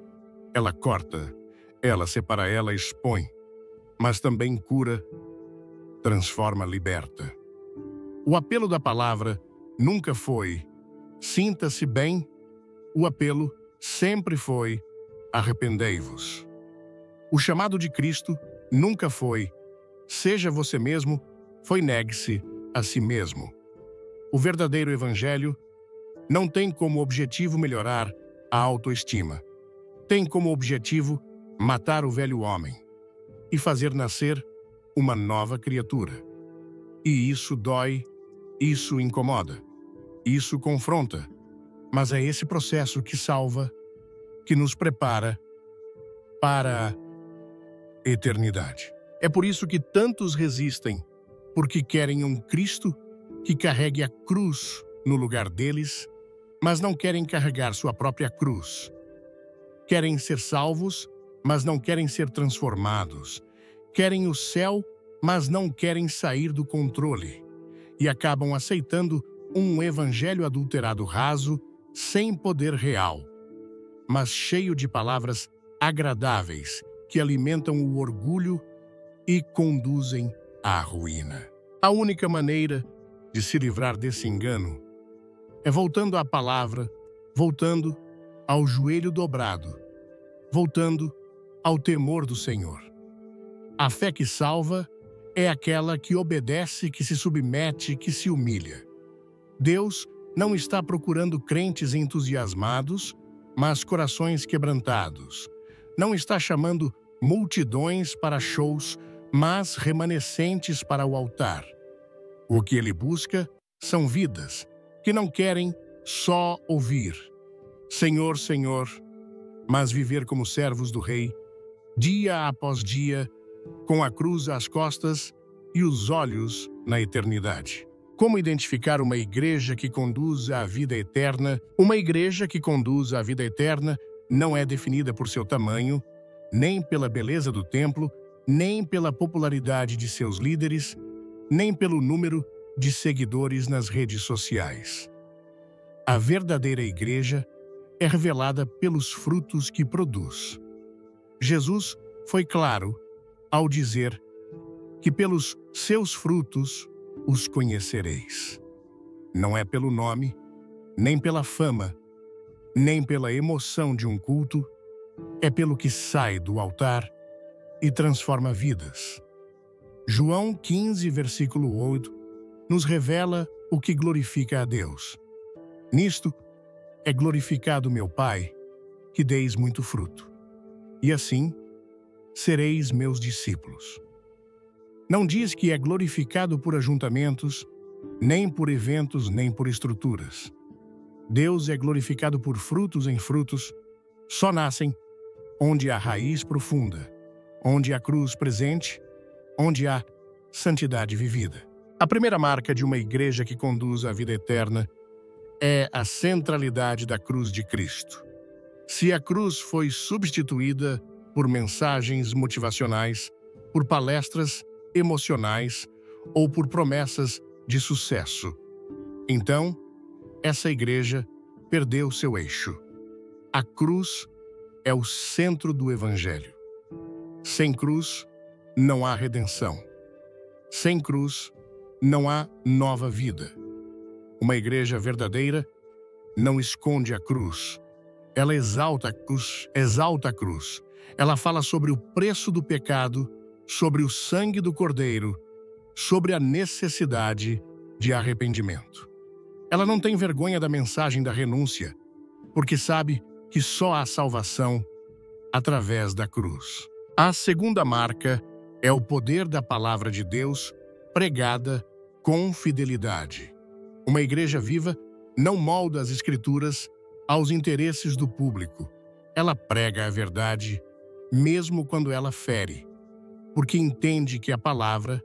Ela corta, ela separa, ela expõe, mas também cura, transforma, liberta. O apelo da palavra nunca foi sinta-se bem, o apelo sempre foi arrependei-vos. O chamado de Cristo nunca foi seja você mesmo, foi negue-se a si mesmo. O verdadeiro evangelho não tem como objetivo melhorar a autoestima. Tem como objetivo matar o velho homem e fazer nascer uma nova criatura. E isso dói, isso incomoda, isso confronta, mas é esse processo que salva, que nos prepara para a eternidade. É por isso que tantos resistem, porque querem um Cristo que carregue a cruz no lugar deles, mas não querem carregar sua própria cruz. Querem ser salvos, mas não querem ser transformados. Querem o céu, mas não querem sair do controle. E acabam aceitando um evangelho adulterado raso, sem poder real, mas cheio de palavras agradáveis que alimentam o orgulho e conduzem à ruína. A única maneira de se livrar desse engano é voltando à palavra, voltando ao joelho dobrado, voltando ao temor do Senhor. A fé que salva é aquela que obedece, que se submete, que se humilha. Deus não está procurando crentes entusiasmados, mas corações quebrantados. Não está chamando multidões para shows, mas remanescentes para o altar. O que ele busca são vidas que não querem só ouvir Senhor, Senhor, mas viver como servos do Rei, dia após dia, com a cruz às costas e os olhos na eternidade. Como identificar uma igreja que conduz à vida eterna? Uma igreja que conduz à vida eterna não é definida por seu tamanho, nem pela beleza do templo, nem pela popularidade de seus líderes, nem pelo número de seguidores nas redes sociais. A verdadeira igreja é revelada pelos frutos que produz. Jesus foi claro ao dizer que pelos seus frutos os conhecereis. Não é pelo nome, nem pela fama, nem pela emoção de um culto, é pelo que sai do altar e transforma vidas. João 15, versículo 8, nos revela o que glorifica a Deus. Nisto é glorificado meu Pai, que deis muito fruto. E assim sereis meus discípulos. Não diz que é glorificado por ajuntamentos, nem por eventos, nem por estruturas. Deus é glorificado por frutos em frutos, só nascem onde há raiz profunda, onde há cruz presente, onde há santidade vivida. A primeira marca de uma igreja que conduz à vida eterna é a centralidade da cruz de Cristo. Se a cruz foi substituída por mensagens motivacionais, por palestras emocionais ou por promessas de sucesso, então essa igreja perdeu seu eixo. A cruz é o centro do Evangelho. Sem cruz, não há redenção. Sem cruz, não há nova vida. Uma igreja verdadeira não esconde a cruz. Ela exalta a cruz. Ela fala sobre o preço do pecado, sobre o sangue do Cordeiro, sobre a necessidade de arrependimento. Ela não tem vergonha da mensagem da renúncia, porque sabe que só há salvação através da cruz. A segunda marca é o poder da palavra de Deus pregada com fidelidade. Uma igreja viva não molda as Escrituras aos interesses do público. Ela prega a verdade, mesmo quando ela fere, porque entende que a palavra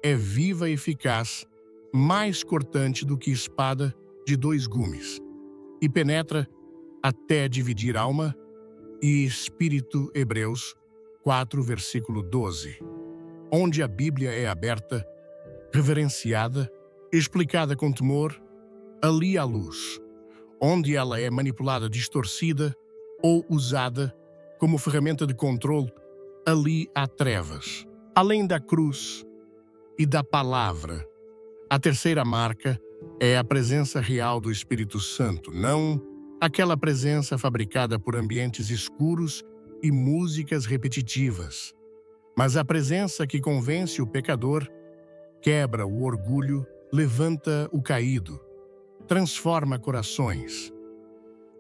é viva e eficaz, mais cortante do que espada de dois gumes, e penetra até dividir alma e espírito. Hebreus 4, versículo 12. Onde a Bíblia é aberta, reverenciada, explicada com temor, ali há luz. Onde ela é manipulada, distorcida ou usada como ferramenta de controle, ali há trevas. Além da cruz e da palavra, a terceira marca é a presença real do Espírito Santo, não aquela presença fabricada por ambientes escuros e músicas repetitivas, mas a presença que convence o pecador, quebra o orgulho, levanta o caído, transforma corações.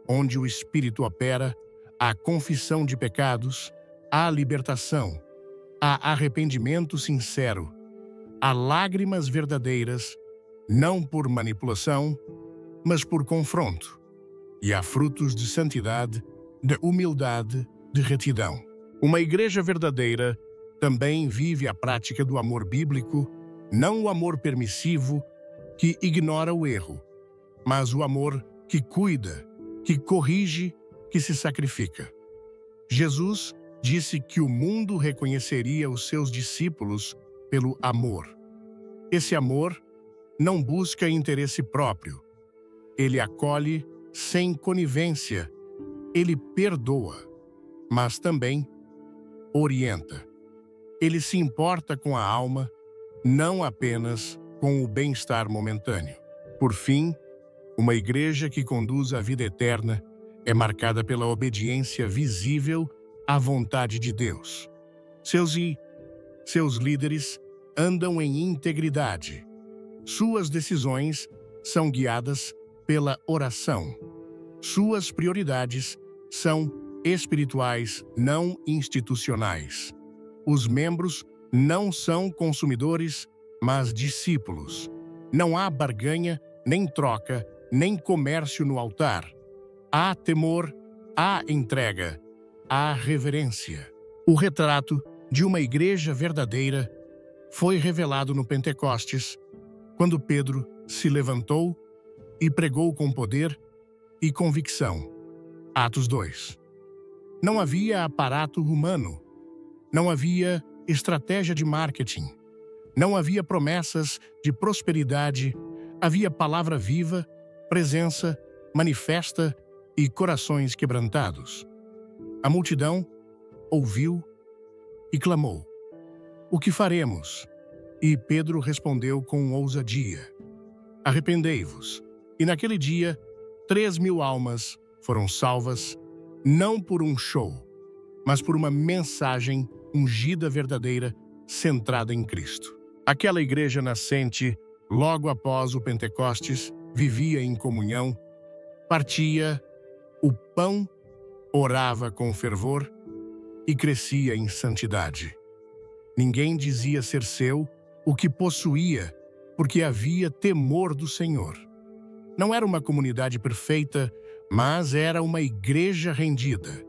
Onde o Espírito opera, há confissão de pecados, há libertação, há arrependimento sincero, há lágrimas verdadeiras, não por manipulação, mas por confronto, e há frutos de santidade, de humildade, de retidão. Uma igreja verdadeira também vive a prática do amor bíblico, não o amor permissivo que ignora o erro, mas o amor que cuida, que corrige, que se sacrifica. Jesus disse que o mundo reconheceria os seus discípulos pelo amor. Esse amor não busca interesse próprio. Ele acolhe sem conivência. Ele perdoa, mas também orienta. Ele se importa com a alma, não apenas com o bem-estar momentâneo. Por fim, uma igreja que conduz à vida eterna é marcada pela obediência visível à vontade de Deus. Seus líderes andam em integridade. Suas decisões são guiadas pela oração. Suas prioridades são espirituais, não institucionais. Os membros não são consumidores, mas discípulos. Não há barganha, nem troca, nem comércio no altar. Há temor, há entrega, há reverência. O retrato de uma igreja verdadeira foi revelado no Pentecostes, quando Pedro se levantou e pregou com poder e convicção. Atos 2. Não havia aparato humano, não havia estratégia de marketing, não havia promessas de prosperidade, havia palavra viva, presença manifesta e corações quebrantados. A multidão ouviu e clamou: "O que faremos?" E Pedro respondeu com ousadia: "Arrependei-vos." E naquele dia, 3.000 almas foram salvas, não por um show, mas por uma mensagem ungida verdadeira, centrada em Cristo. Aquela igreja nascente, logo após o Pentecostes, vivia em comunhão, partia o pão, orava com fervor e crescia em santidade. Ninguém dizia ser seu o que possuía, porque havia temor do Senhor. Não era uma comunidade perfeita, mas era uma igreja rendida.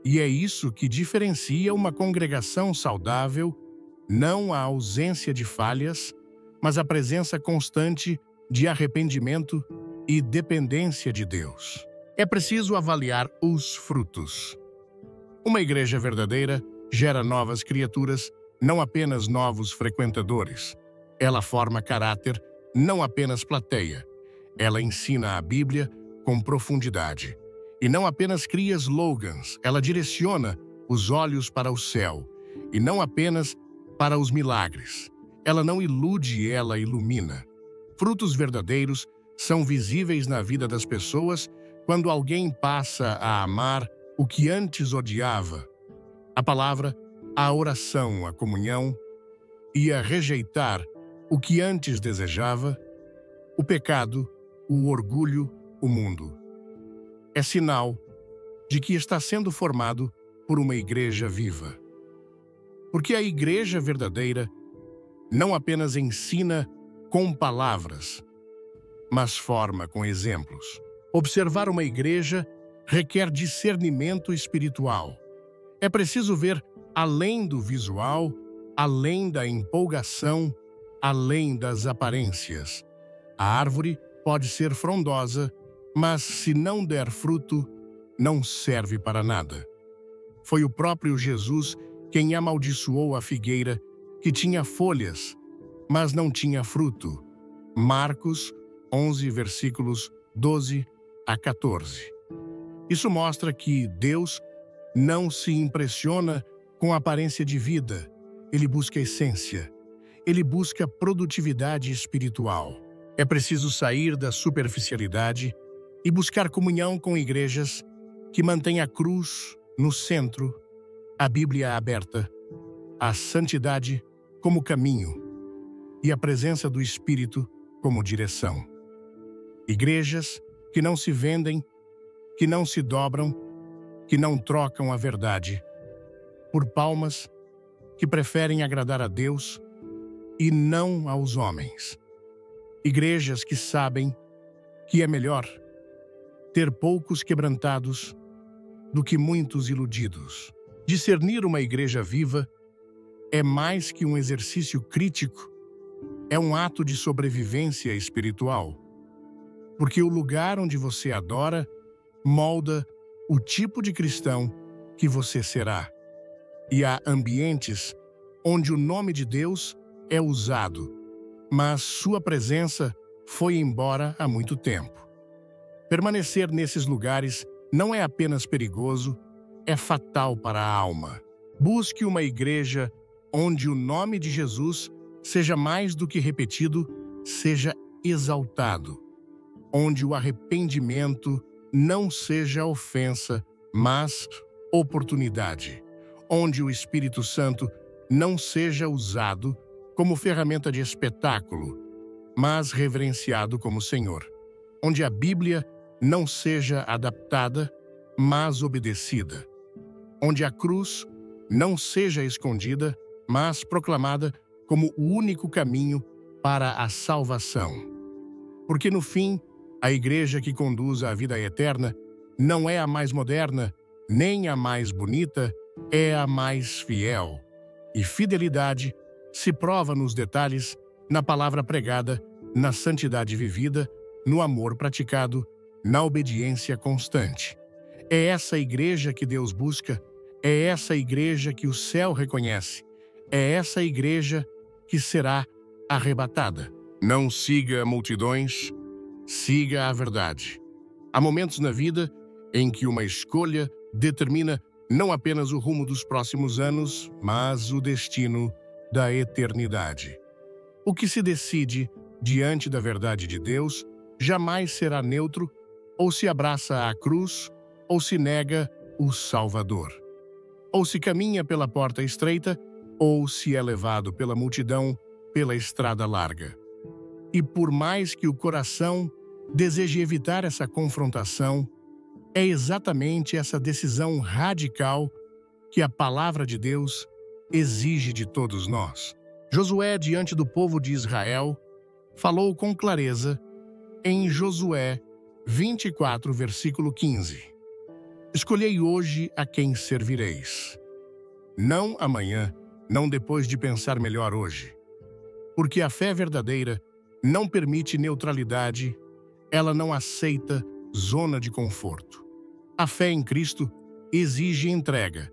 E é isso que diferencia uma congregação saudável, não a ausência de falhas, mas a presença constante de arrependimento e dependência de Deus. É preciso avaliar os frutos. Uma igreja verdadeira gera novas criaturas, não apenas novos frequentadores. Ela forma caráter, não apenas plateia. Ela ensina a Bíblia com profundidade. E não apenas cria slogans, ela direciona os olhos para o céu. E não apenas para os milagres. Ela não ilude, ela ilumina. Frutos verdadeiros são visíveis na vida das pessoas quando alguém passa a amar o que antes odiava. A palavra, a oração, a comunhão, e a rejeitar o que antes desejava, o pecado, o orgulho, o mundo. É sinal de que está sendo formado por uma igreja viva. Porque a igreja verdadeira não apenas ensina com palavras, mas forma com exemplos. Observar uma igreja requer discernimento espiritual. É preciso ver além do visual, além da empolgação, além das aparências. A árvore pode ser frondosa, mas se não der fruto, não serve para nada. Foi o próprio Jesus quem amaldiçoou a figueira, que tinha folhas, mas não tinha fruto. Marcos 11, versículos 12 a 14. Isso mostra que Deus não se impressiona com a aparência de vida. Ele busca a essência. Ele busca produtividade espiritual. É preciso sair da superficialidade e buscar comunhão com igrejas que mantêm a cruz no centro, a Bíblia aberta, a santidade como caminho e a presença do Espírito como direção. Igrejas que não se vendem, que não se dobram, que não trocam a verdade por palmas, que preferem agradar a Deus e não aos homens. Igrejas que sabem que é melhor ter poucos quebrantados do que muitos iludidos. Discernir uma igreja viva é mais que um exercício crítico, é um ato de sobrevivência espiritual. Porque o lugar onde você adora molda o tipo de cristão que você será. E há ambientes onde o nome de Deus é usado, mas sua presença foi embora há muito tempo. Permanecer nesses lugares não é apenas perigoso, é fatal para a alma. Busque uma igreja onde o nome de Jesus seja mais do que repetido, seja exaltado. Onde o arrependimento não seja ofensa, mas oportunidade. Onde o Espírito Santo não seja usado como ferramenta de espetáculo, mas reverenciado como Senhor. Onde a Bíblia não seja adaptada, mas obedecida. Onde a cruz não seja escondida, mas proclamada como o único caminho para a salvação. Porque no fim, a igreja que conduz à vida eterna não é a mais moderna, nem a mais bonita, é a mais fiel. E fidelidade se prova nos detalhes, na palavra pregada, na santidade vivida, no amor praticado, na obediência constante. É essa igreja que Deus busca, é essa igreja que o céu reconhece, é essa igreja que será arrebatada. Não siga multidões, siga a verdade. Há momentos na vida em que uma escolha determina não apenas o rumo dos próximos anos, mas o destino da eternidade. O que se decide diante da verdade de Deus jamais será neutro, ou se abraça a cruz, ou se nega o Salvador. Ou se caminha pela porta estreita, ou se é levado pela multidão pela estrada larga. E por mais que o coração deseje evitar essa confrontação, é exatamente essa decisão radical que a palavra de Deus exige de todos nós. Josué, diante do povo de Israel, falou com clareza em Josué 24, versículo 15. Escolhei hoje a quem servireis. Não amanhã, não depois de pensar melhor hoje. Porque a fé verdadeira não permite neutralidade, ela não aceita zona de conforto. A fé em Cristo exige entrega,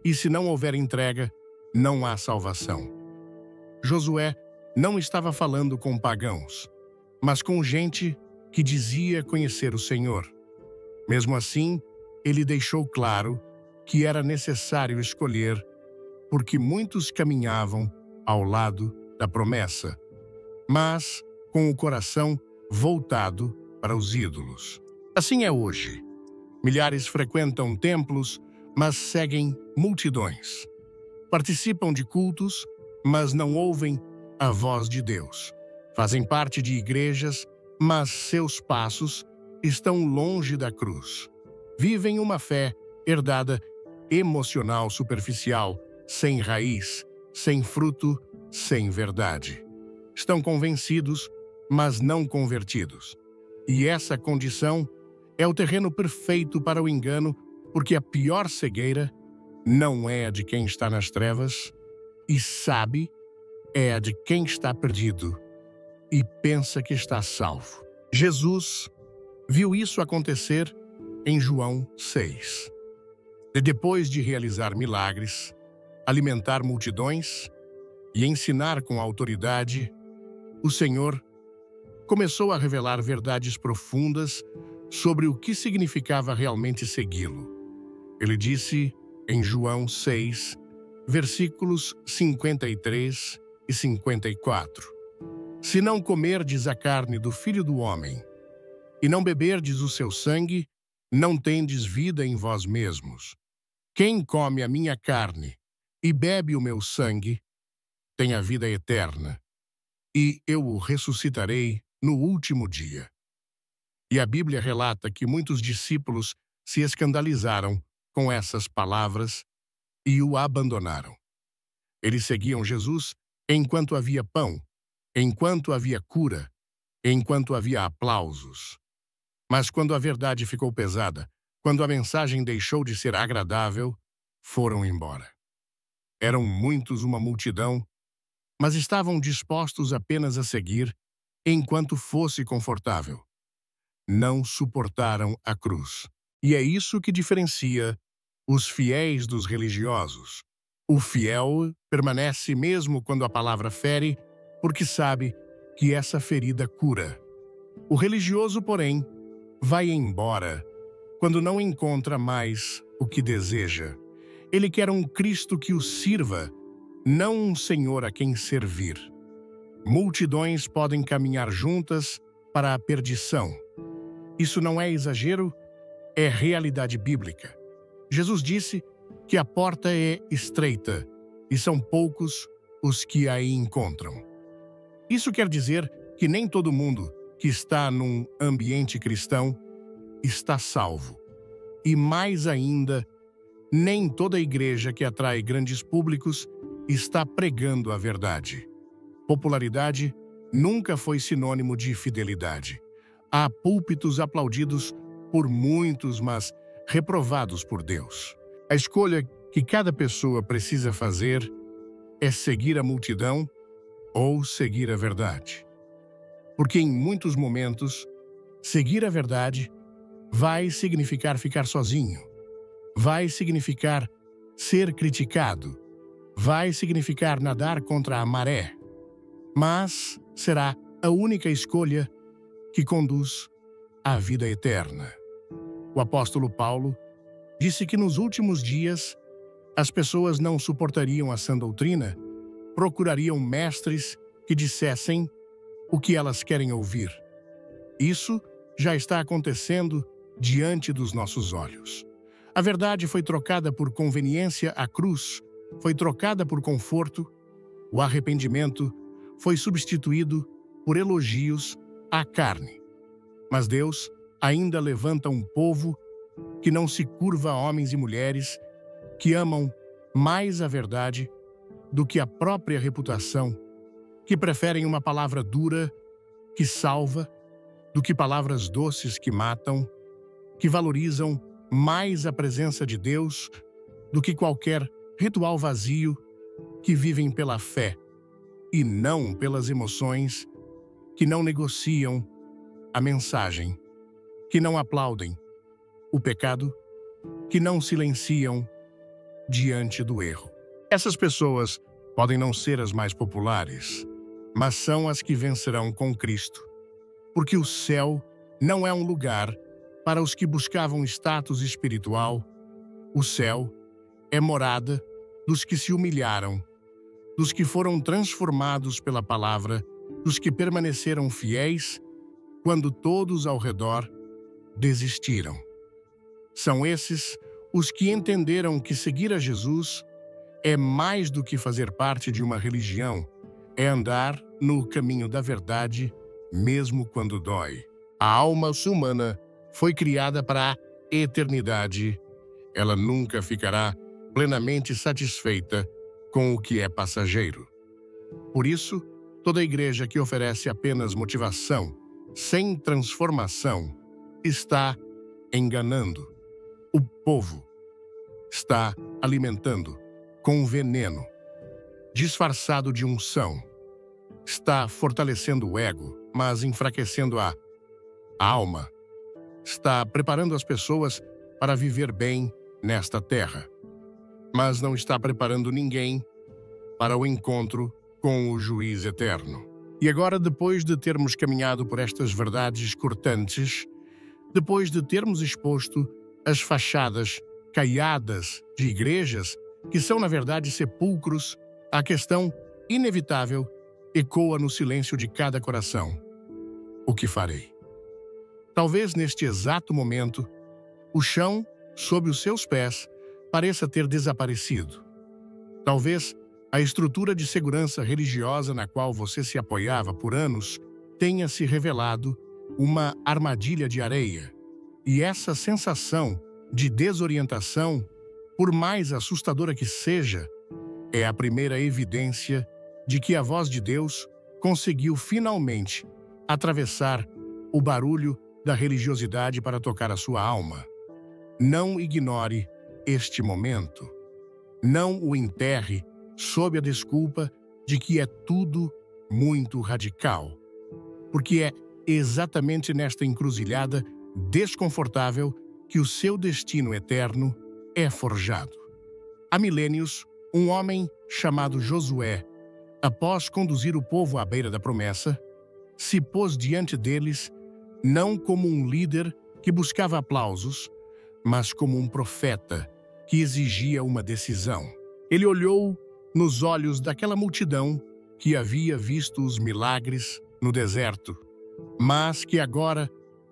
e se não houver entrega, não há salvação. Josué não estava falando com pagãos, mas com gente que dizia conhecer o Senhor. Mesmo assim, ele deixou claro que era necessário escolher, porque muitos caminhavam ao lado da promessa, mas com o coração voltado para os ídolos. Assim é hoje. Milhares frequentam templos, mas seguem multidões. Participam de cultos, mas não ouvem a voz de Deus. Fazem parte de igrejas, mas seus passos estão longe da cruz. Vivem uma fé herdada, emocional, superficial, sem raiz, sem fruto, sem verdade. Estão convencidos, mas não convertidos. E essa condição é o terreno perfeito para o engano, porque a pior cegueira não é a de quem está nas trevas e sabe, é a de quem está perdido e pensa que está salvo. Jesus viu isso acontecer em João 6. E depois de realizar milagres, alimentar multidões e ensinar com autoridade, o Senhor começou a revelar verdades profundas sobre o que significava realmente segui-lo. Ele disse em João 6, versículos 53 e 54: Se não comerdes a carne do Filho do Homem, e não beberdes o seu sangue, não tendes vida em vós mesmos. Quem come a minha carne e bebe o meu sangue, tem a vida eterna, e eu o ressuscitarei no último dia. E a Bíblia relata que muitos discípulos se escandalizaram com essas palavras e o abandonaram. Eles seguiam Jesus enquanto havia pão, enquanto havia cura, enquanto havia aplausos. Mas quando a verdade ficou pesada, quando a mensagem deixou de ser agradável, foram embora. Eram muitos, uma multidão, mas estavam dispostos apenas a seguir enquanto fosse confortável. Não suportaram a cruz. E é isso que diferencia os fiéis dos religiosos. O fiel permanece mesmo quando a palavra fere, porque sabe que essa ferida cura. O religioso, porém, vai embora quando não encontra mais o que deseja. Ele quer um Cristo que o sirva, não um Senhor a quem servir. Multidões podem caminhar juntas para a perdição. Isso não é exagero, é realidade bíblica. Jesus disse que a porta é estreita e são poucos os que aí encontram. Isso quer dizer que nem todo mundo que está num ambiente cristão está salvo. E mais ainda, nem toda igreja que atrai grandes públicos está pregando a verdade. Popularidade nunca foi sinônimo de fidelidade. Há púlpitos aplaudidos por muitos, mas reprovados por Deus. A escolha que cada pessoa precisa fazer é seguir a multidão ou seguir a verdade. Porque em muitos momentos, seguir a verdade vai significar ficar sozinho, vai significar ser criticado, vai significar nadar contra a maré, mas será a única escolha que conduz à vida eterna. O apóstolo Paulo disse que nos últimos dias as pessoas não suportariam a sã doutrina, procurariam mestres que dissessem o que elas querem ouvir. Isso já está acontecendo diante dos nossos olhos. A verdade foi trocada por conveniência à cruz, foi trocada por conforto, o arrependimento foi substituído por elogios à carne. Mas Deus ainda levanta um povo que não se curva a homens e mulheres que amam mais a verdade do que a própria reputação, que preferem uma palavra dura que salva do que palavras doces que matam, que valorizam mais a presença de Deus do que qualquer ritual vazio, que vivem pela fé e não pelas emoções, que não negociam a mensagem, que não aplaudem o pecado, que não silenciam diante do erro. Essas pessoas podem não ser as mais populares, mas são as que vencerão com Cristo, porque o céu não é um lugar para os que buscavam status espiritual. O céu é morada dos que se humilharam, dos que foram transformados pela palavra, dos que permaneceram fiéis quando todos ao redor desistiram. São esses os que entenderam que seguir a Jesus é mais do que fazer parte de uma religião, é andar no caminho da verdade, mesmo quando dói. A alma humana foi criada para a eternidade. Ela nunca ficará plenamente satisfeita com o que é passageiro. Por isso, toda igreja que oferece apenas motivação, sem transformação, está enganando. O povo está alimentando com veneno, disfarçado de unção. Está fortalecendo o ego, mas enfraquecendo a alma. Está preparando as pessoas para viver bem nesta terra, mas não está preparando ninguém para o encontro com o juiz eterno. E agora, depois de termos caminhado por estas verdades cortantes, depois de termos exposto as fachadas caiadas de igrejas, que são, na verdade, sepulcros, a questão inevitável ecoa no silêncio de cada coração. O que farei? Talvez neste exato momento, o chão sob os seus pés pareça ter desaparecido. Talvez a estrutura de segurança religiosa na qual você se apoiava por anos tenha se revelado uma armadilha de areia. E essa sensação de desorientação, por mais assustadora que seja, é a primeira evidência de que a voz de Deus conseguiu finalmente atravessar o barulho da religiosidade para tocar a sua alma. Não ignore este momento. Não o enterre sob a desculpa de que é tudo muito radical. Porque é exatamente nesta encruzilhada desconfortável que o seu destino eterno é forjado. Há milênios, um homem chamado Josué, após conduzir o povo à beira da promessa, se pôs diante deles não como um líder que buscava aplausos, mas como um profeta que exigia uma decisão. Ele olhou nos olhos daquela multidão que havia visto os milagres no deserto, mas que agora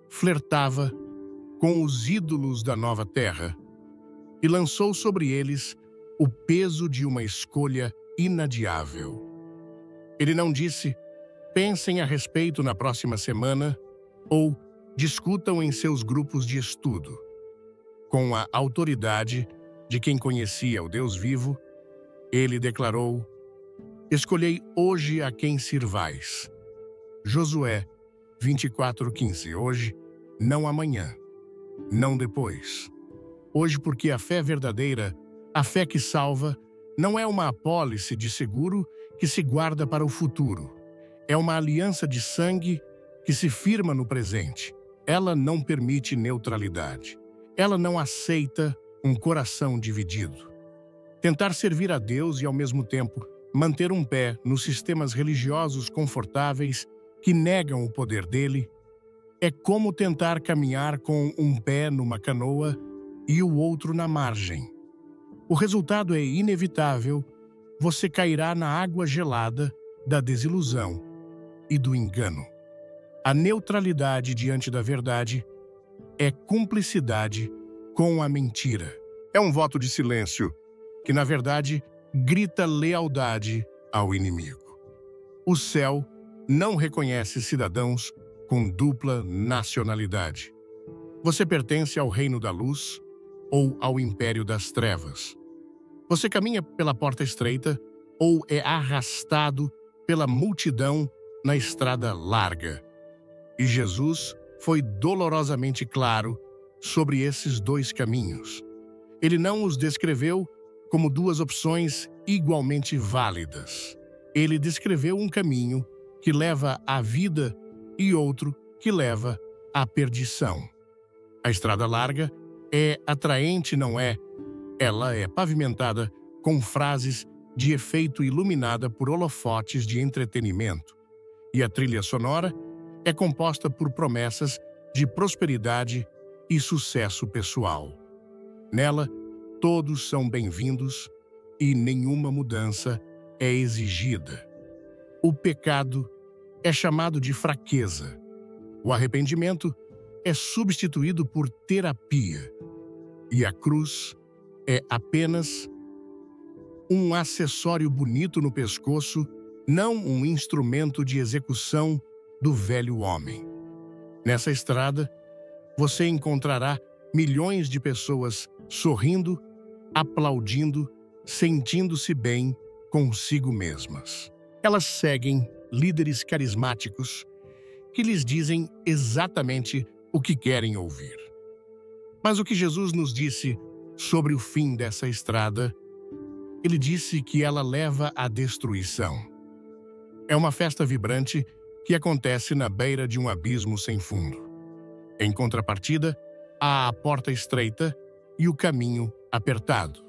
flertava com os ídolos da nova terra, e lançou sobre eles o peso de uma escolha inadiável. Ele não disse, pensem a respeito na próxima semana, ou discutam em seus grupos de estudo. Com a autoridade de quem conhecia o Deus vivo, ele declarou, escolhei hoje a quem sirvais. Josué 24:15. Hoje, não amanhã, não depois. Hoje, porque a fé verdadeira, a fé que salva, não é uma apólice de seguro que se guarda para o futuro. É uma aliança de sangue que se firma no presente. Ela não permite neutralidade. Ela não aceita um coração dividido. Tentar servir a Deus e, ao mesmo tempo, manter um pé nos sistemas religiosos confortáveis que negam o poder dele é como tentar caminhar com um pé numa canoa e o outro na margem. O resultado é inevitável. Você cairá na água gelada da desilusão e do engano. A neutralidade diante da verdade é cumplicidade com a mentira. É um voto de silêncio que, na verdade, grita lealdade ao inimigo. O céu não reconhece cidadãos com dupla nacionalidade. Você pertence ao reino da luz ou ao império das trevas. Você caminha pela porta estreita ou é arrastado pela multidão na estrada larga. E Jesus foi dolorosamente claro sobre esses dois caminhos. Ele não os descreveu como duas opções igualmente válidas. Ele descreveu um caminho que leva à vida e outro que leva à perdição. A estrada larga é atraente, não é? Ela é pavimentada com frases de efeito iluminada por holofotes de entretenimento. E a trilha sonora é composta por promessas de prosperidade e sucesso pessoal. Nela, todos são bem-vindos e nenhuma mudança é exigida. O pecado é chamado de fraqueza. O arrependimento é substituído por terapia. E a cruz é apenas um acessório bonito no pescoço, não um instrumento de execução do velho homem. Nessa estrada, você encontrará milhões de pessoas sorrindo, aplaudindo, sentindo-se bem consigo mesmas. Elas seguem líderes carismáticos que lhes dizem exatamente o que querem ouvir. Mas o que Jesus nos disse sobre o fim dessa estrada, ele disse que ela leva à destruição. É uma festa vibrante que acontece na beira de um abismo sem fundo. Em contrapartida, há a porta estreita e o caminho apertado.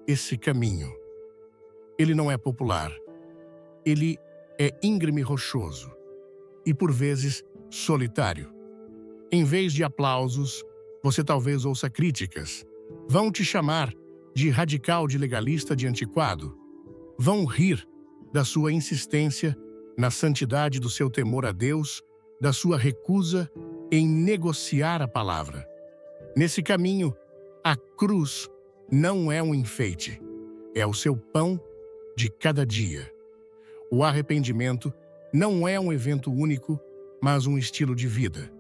Esse caminho. Ele não é popular. Ele é íngreme e rochoso. E, por vezes, solitário. Em vez de aplausos, você talvez ouça críticas. Vão te chamar de radical, de legalista, de antiquado. Vão rir da sua insistência na santidade do seu temor a Deus, da sua recusa em negociar a palavra. Nesse caminho, a cruz não é um enfeite, é o seu pão de cada dia. O arrependimento não é um evento único, mas um estilo de vida.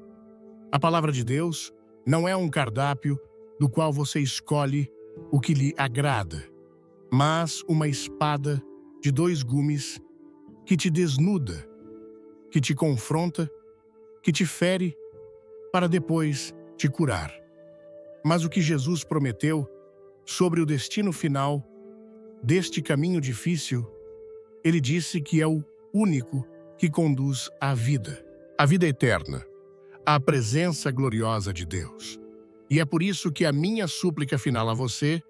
A palavra de Deus não é um cardápio do qual você escolhe o que lhe agrada, mas uma espada de 2 gumes que te desnuda, que te confronta, que te fere, para depois te curar. Mas o que Jesus prometeu sobre o destino final deste caminho difícil, ele disse que é o único que conduz à vida, a vida eterna, à presença gloriosa de Deus. E é por isso que a minha súplica final a você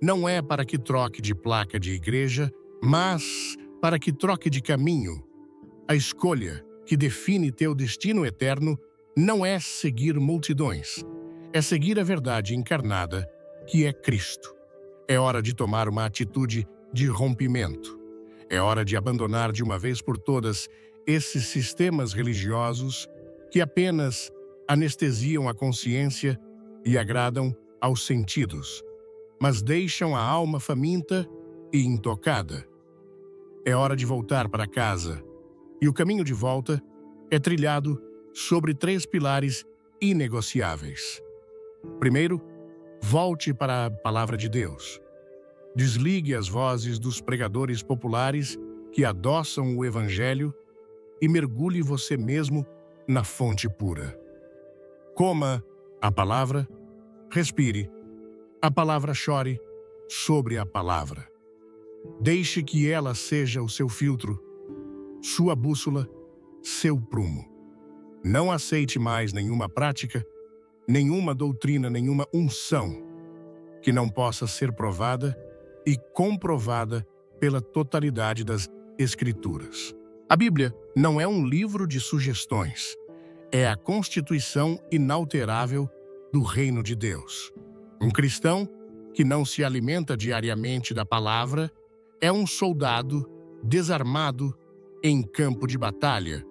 não é para que troque de placa de igreja, mas para que troque de caminho. A escolha que define teu destino eterno não é seguir multidões, é seguir a verdade encarnada, que é Cristo. É hora de tomar uma atitude de rompimento. É hora de abandonar de uma vez por todas esses sistemas religiosos que apenas anestesiam a consciência e agradam aos sentidos, mas deixam a alma faminta e intocada. É hora de voltar para casa, e o caminho de volta é trilhado sobre 3 pilares inegociáveis. Primeiro, volte para a palavra de Deus. Desligue as vozes dos pregadores populares que adoçam o evangelho e mergulhe você mesmo na fonte pura. Coma a palavra, respire a palavra, chore sobre a palavra. Deixe que ela seja o seu filtro, sua bússola, seu prumo. Não aceite mais nenhuma prática, nenhuma doutrina, nenhuma unção que não possa ser provada e comprovada pela totalidade das Escrituras. A Bíblia não é um livro de sugestões, é a constituição inalterável do reino de Deus. Um cristão que não se alimenta diariamente da palavra é um soldado desarmado em campo de batalha,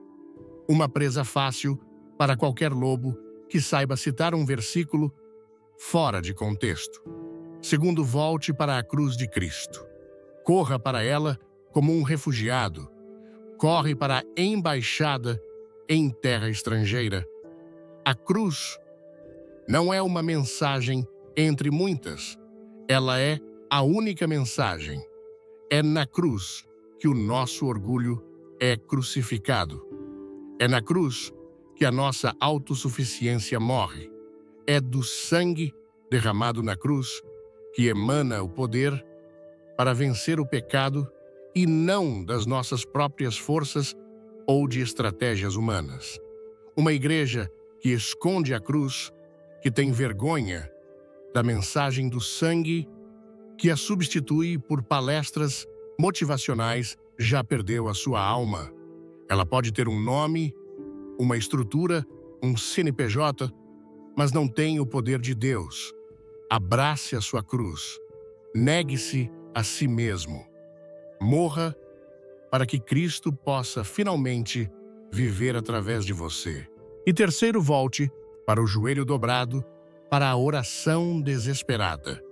uma presa fácil para qualquer lobo que saiba citar um versículo fora de contexto. Segundo, volte para a cruz de Cristo. Corra para ela como um refugiado. Corre para a embaixada em terra estrangeira. A cruz não é uma mensagem entre muitas. Ela é a única mensagem. É na cruz que o nosso orgulho é crucificado. É na cruz que a nossa autossuficiência morre. É do sangue derramado na cruz que emana o poder para vencer o pecado e não das nossas próprias forças ou de estratégias humanas. Uma igreja que esconde a cruz, que tem vergonha da mensagem do sangue, que a substitui por palestras motivacionais, já perdeu a sua alma. Ela pode ter um nome, uma estrutura, um CNPJ, mas não tem o poder de Deus. Abrace a sua cruz. Negue-se a si mesmo. Morra para que Cristo possa finalmente viver através de você. E terceiro, volte para o joelho dobrado, para a oração desesperada.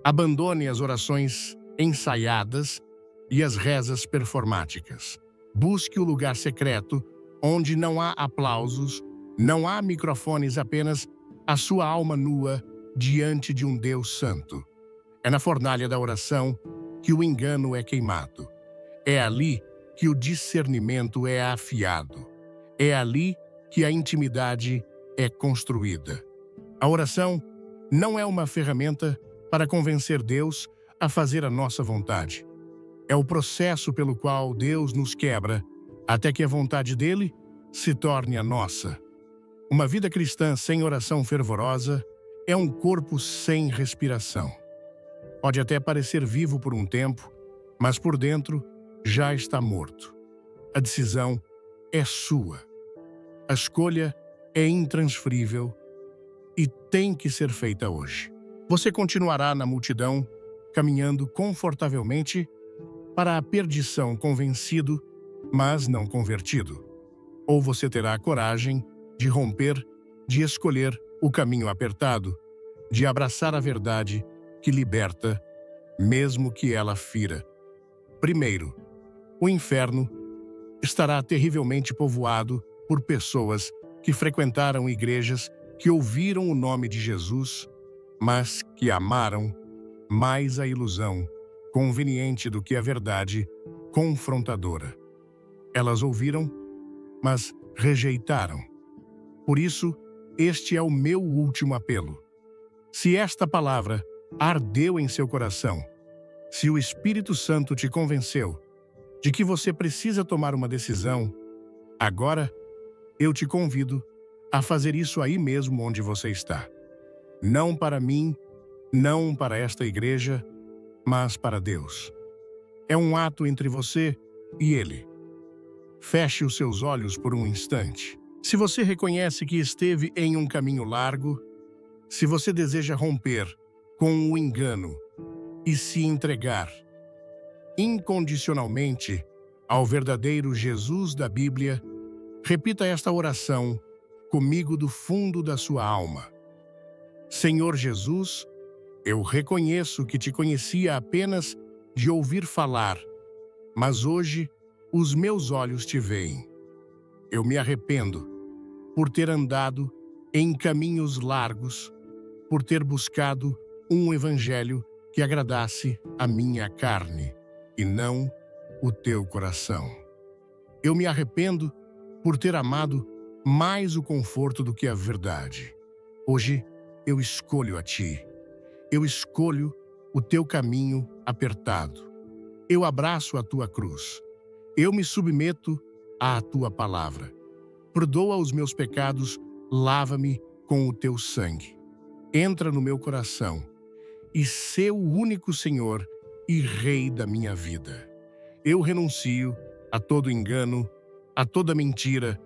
Abandone as orações ensaiadas e as rezas performáticas. Busque o lugar secreto, onde não há aplausos, não há microfones, apenas a sua alma nua diante de um Deus santo. É na fornalha da oração que o engano é queimado. É ali que o discernimento é afiado. É ali que a intimidade é construída. A oração não é uma ferramenta para convencer Deus a fazer a nossa vontade. É o processo pelo qual Deus nos quebra até que a vontade dele se torne a nossa. Uma vida cristã sem oração fervorosa é um corpo sem respiração. Pode até parecer vivo por um tempo, mas por dentro já está morto. A decisão é sua. A escolha é intransferível e tem que ser feita hoje. Você continuará na multidão, caminhando confortavelmente para a perdição, convencido, mas não convertido. Ou você terá a coragem de romper, de escolher o caminho apertado, de abraçar a verdade que liberta, mesmo que ela fira. Primeiro, o inferno estará terrivelmente povoado por pessoas que frequentaram igrejas, que ouviram o nome de Jesus, mas que amaram mais a ilusão conveniente do que a verdade confrontadora. Elas ouviram, mas rejeitaram. Por isso, este é o meu último apelo. Se esta palavra ardeu em seu coração, se o Espírito Santo te convenceu de que você precisa tomar uma decisão, agora eu te convido a fazer isso aí mesmo onde você está. Não para mim, não para esta igreja, mas para Deus. É um ato entre você e Ele. Feche os seus olhos por um instante. Se você reconhece que esteve em um caminho largo, se você deseja romper com o engano e se entregar incondicionalmente ao verdadeiro Jesus da Bíblia, repita esta oração comigo do fundo da sua alma. Senhor Jesus, eu reconheço que te conhecia apenas de ouvir falar, mas hoje os meus olhos te veem. Eu me arrependo por ter andado em caminhos largos, por ter buscado um evangelho que agradasse a minha carne e não o teu coração. Eu me arrependo por ter amado mais o conforto do que a verdade. Hoje eu escolho a ti. Eu escolho o teu caminho apertado. Eu abraço a tua cruz. Eu me submeto à tua palavra. Perdoa os meus pecados, lava-me com o teu sangue. Entra no meu coração e sê o único Senhor e Rei da minha vida. Eu renuncio a todo engano, a toda mentira,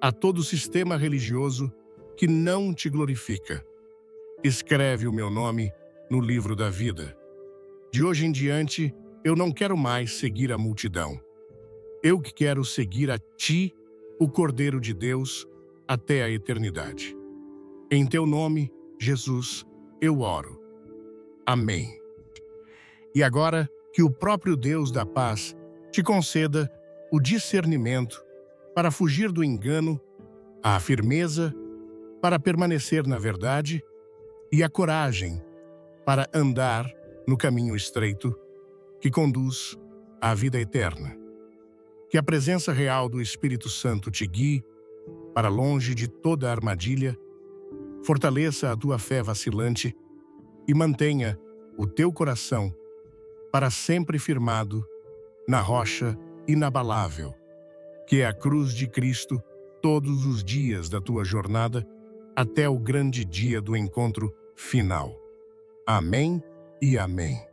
a todo sistema religioso que não te glorifica. Escreve o meu nome no livro da vida. De hoje em diante, eu não quero mais seguir a multidão. Eu que quero seguir a ti, o Cordeiro de Deus, até a eternidade. Em teu nome, Jesus, eu oro. Amém. E agora, que o próprio Deus da paz te conceda o discernimento para fugir do engano, a firmeza para permanecer na verdade e a coragem para andar no caminho estreito que conduz à vida eterna. Que a presença real do Espírito Santo te guie para longe de toda armadilha, fortaleça a tua fé vacilante e mantenha o teu coração para sempre firmado na rocha inabalável, que é a cruz de Cristo, todos os dias da tua jornada, até o grande dia do encontro final. Amém e amém.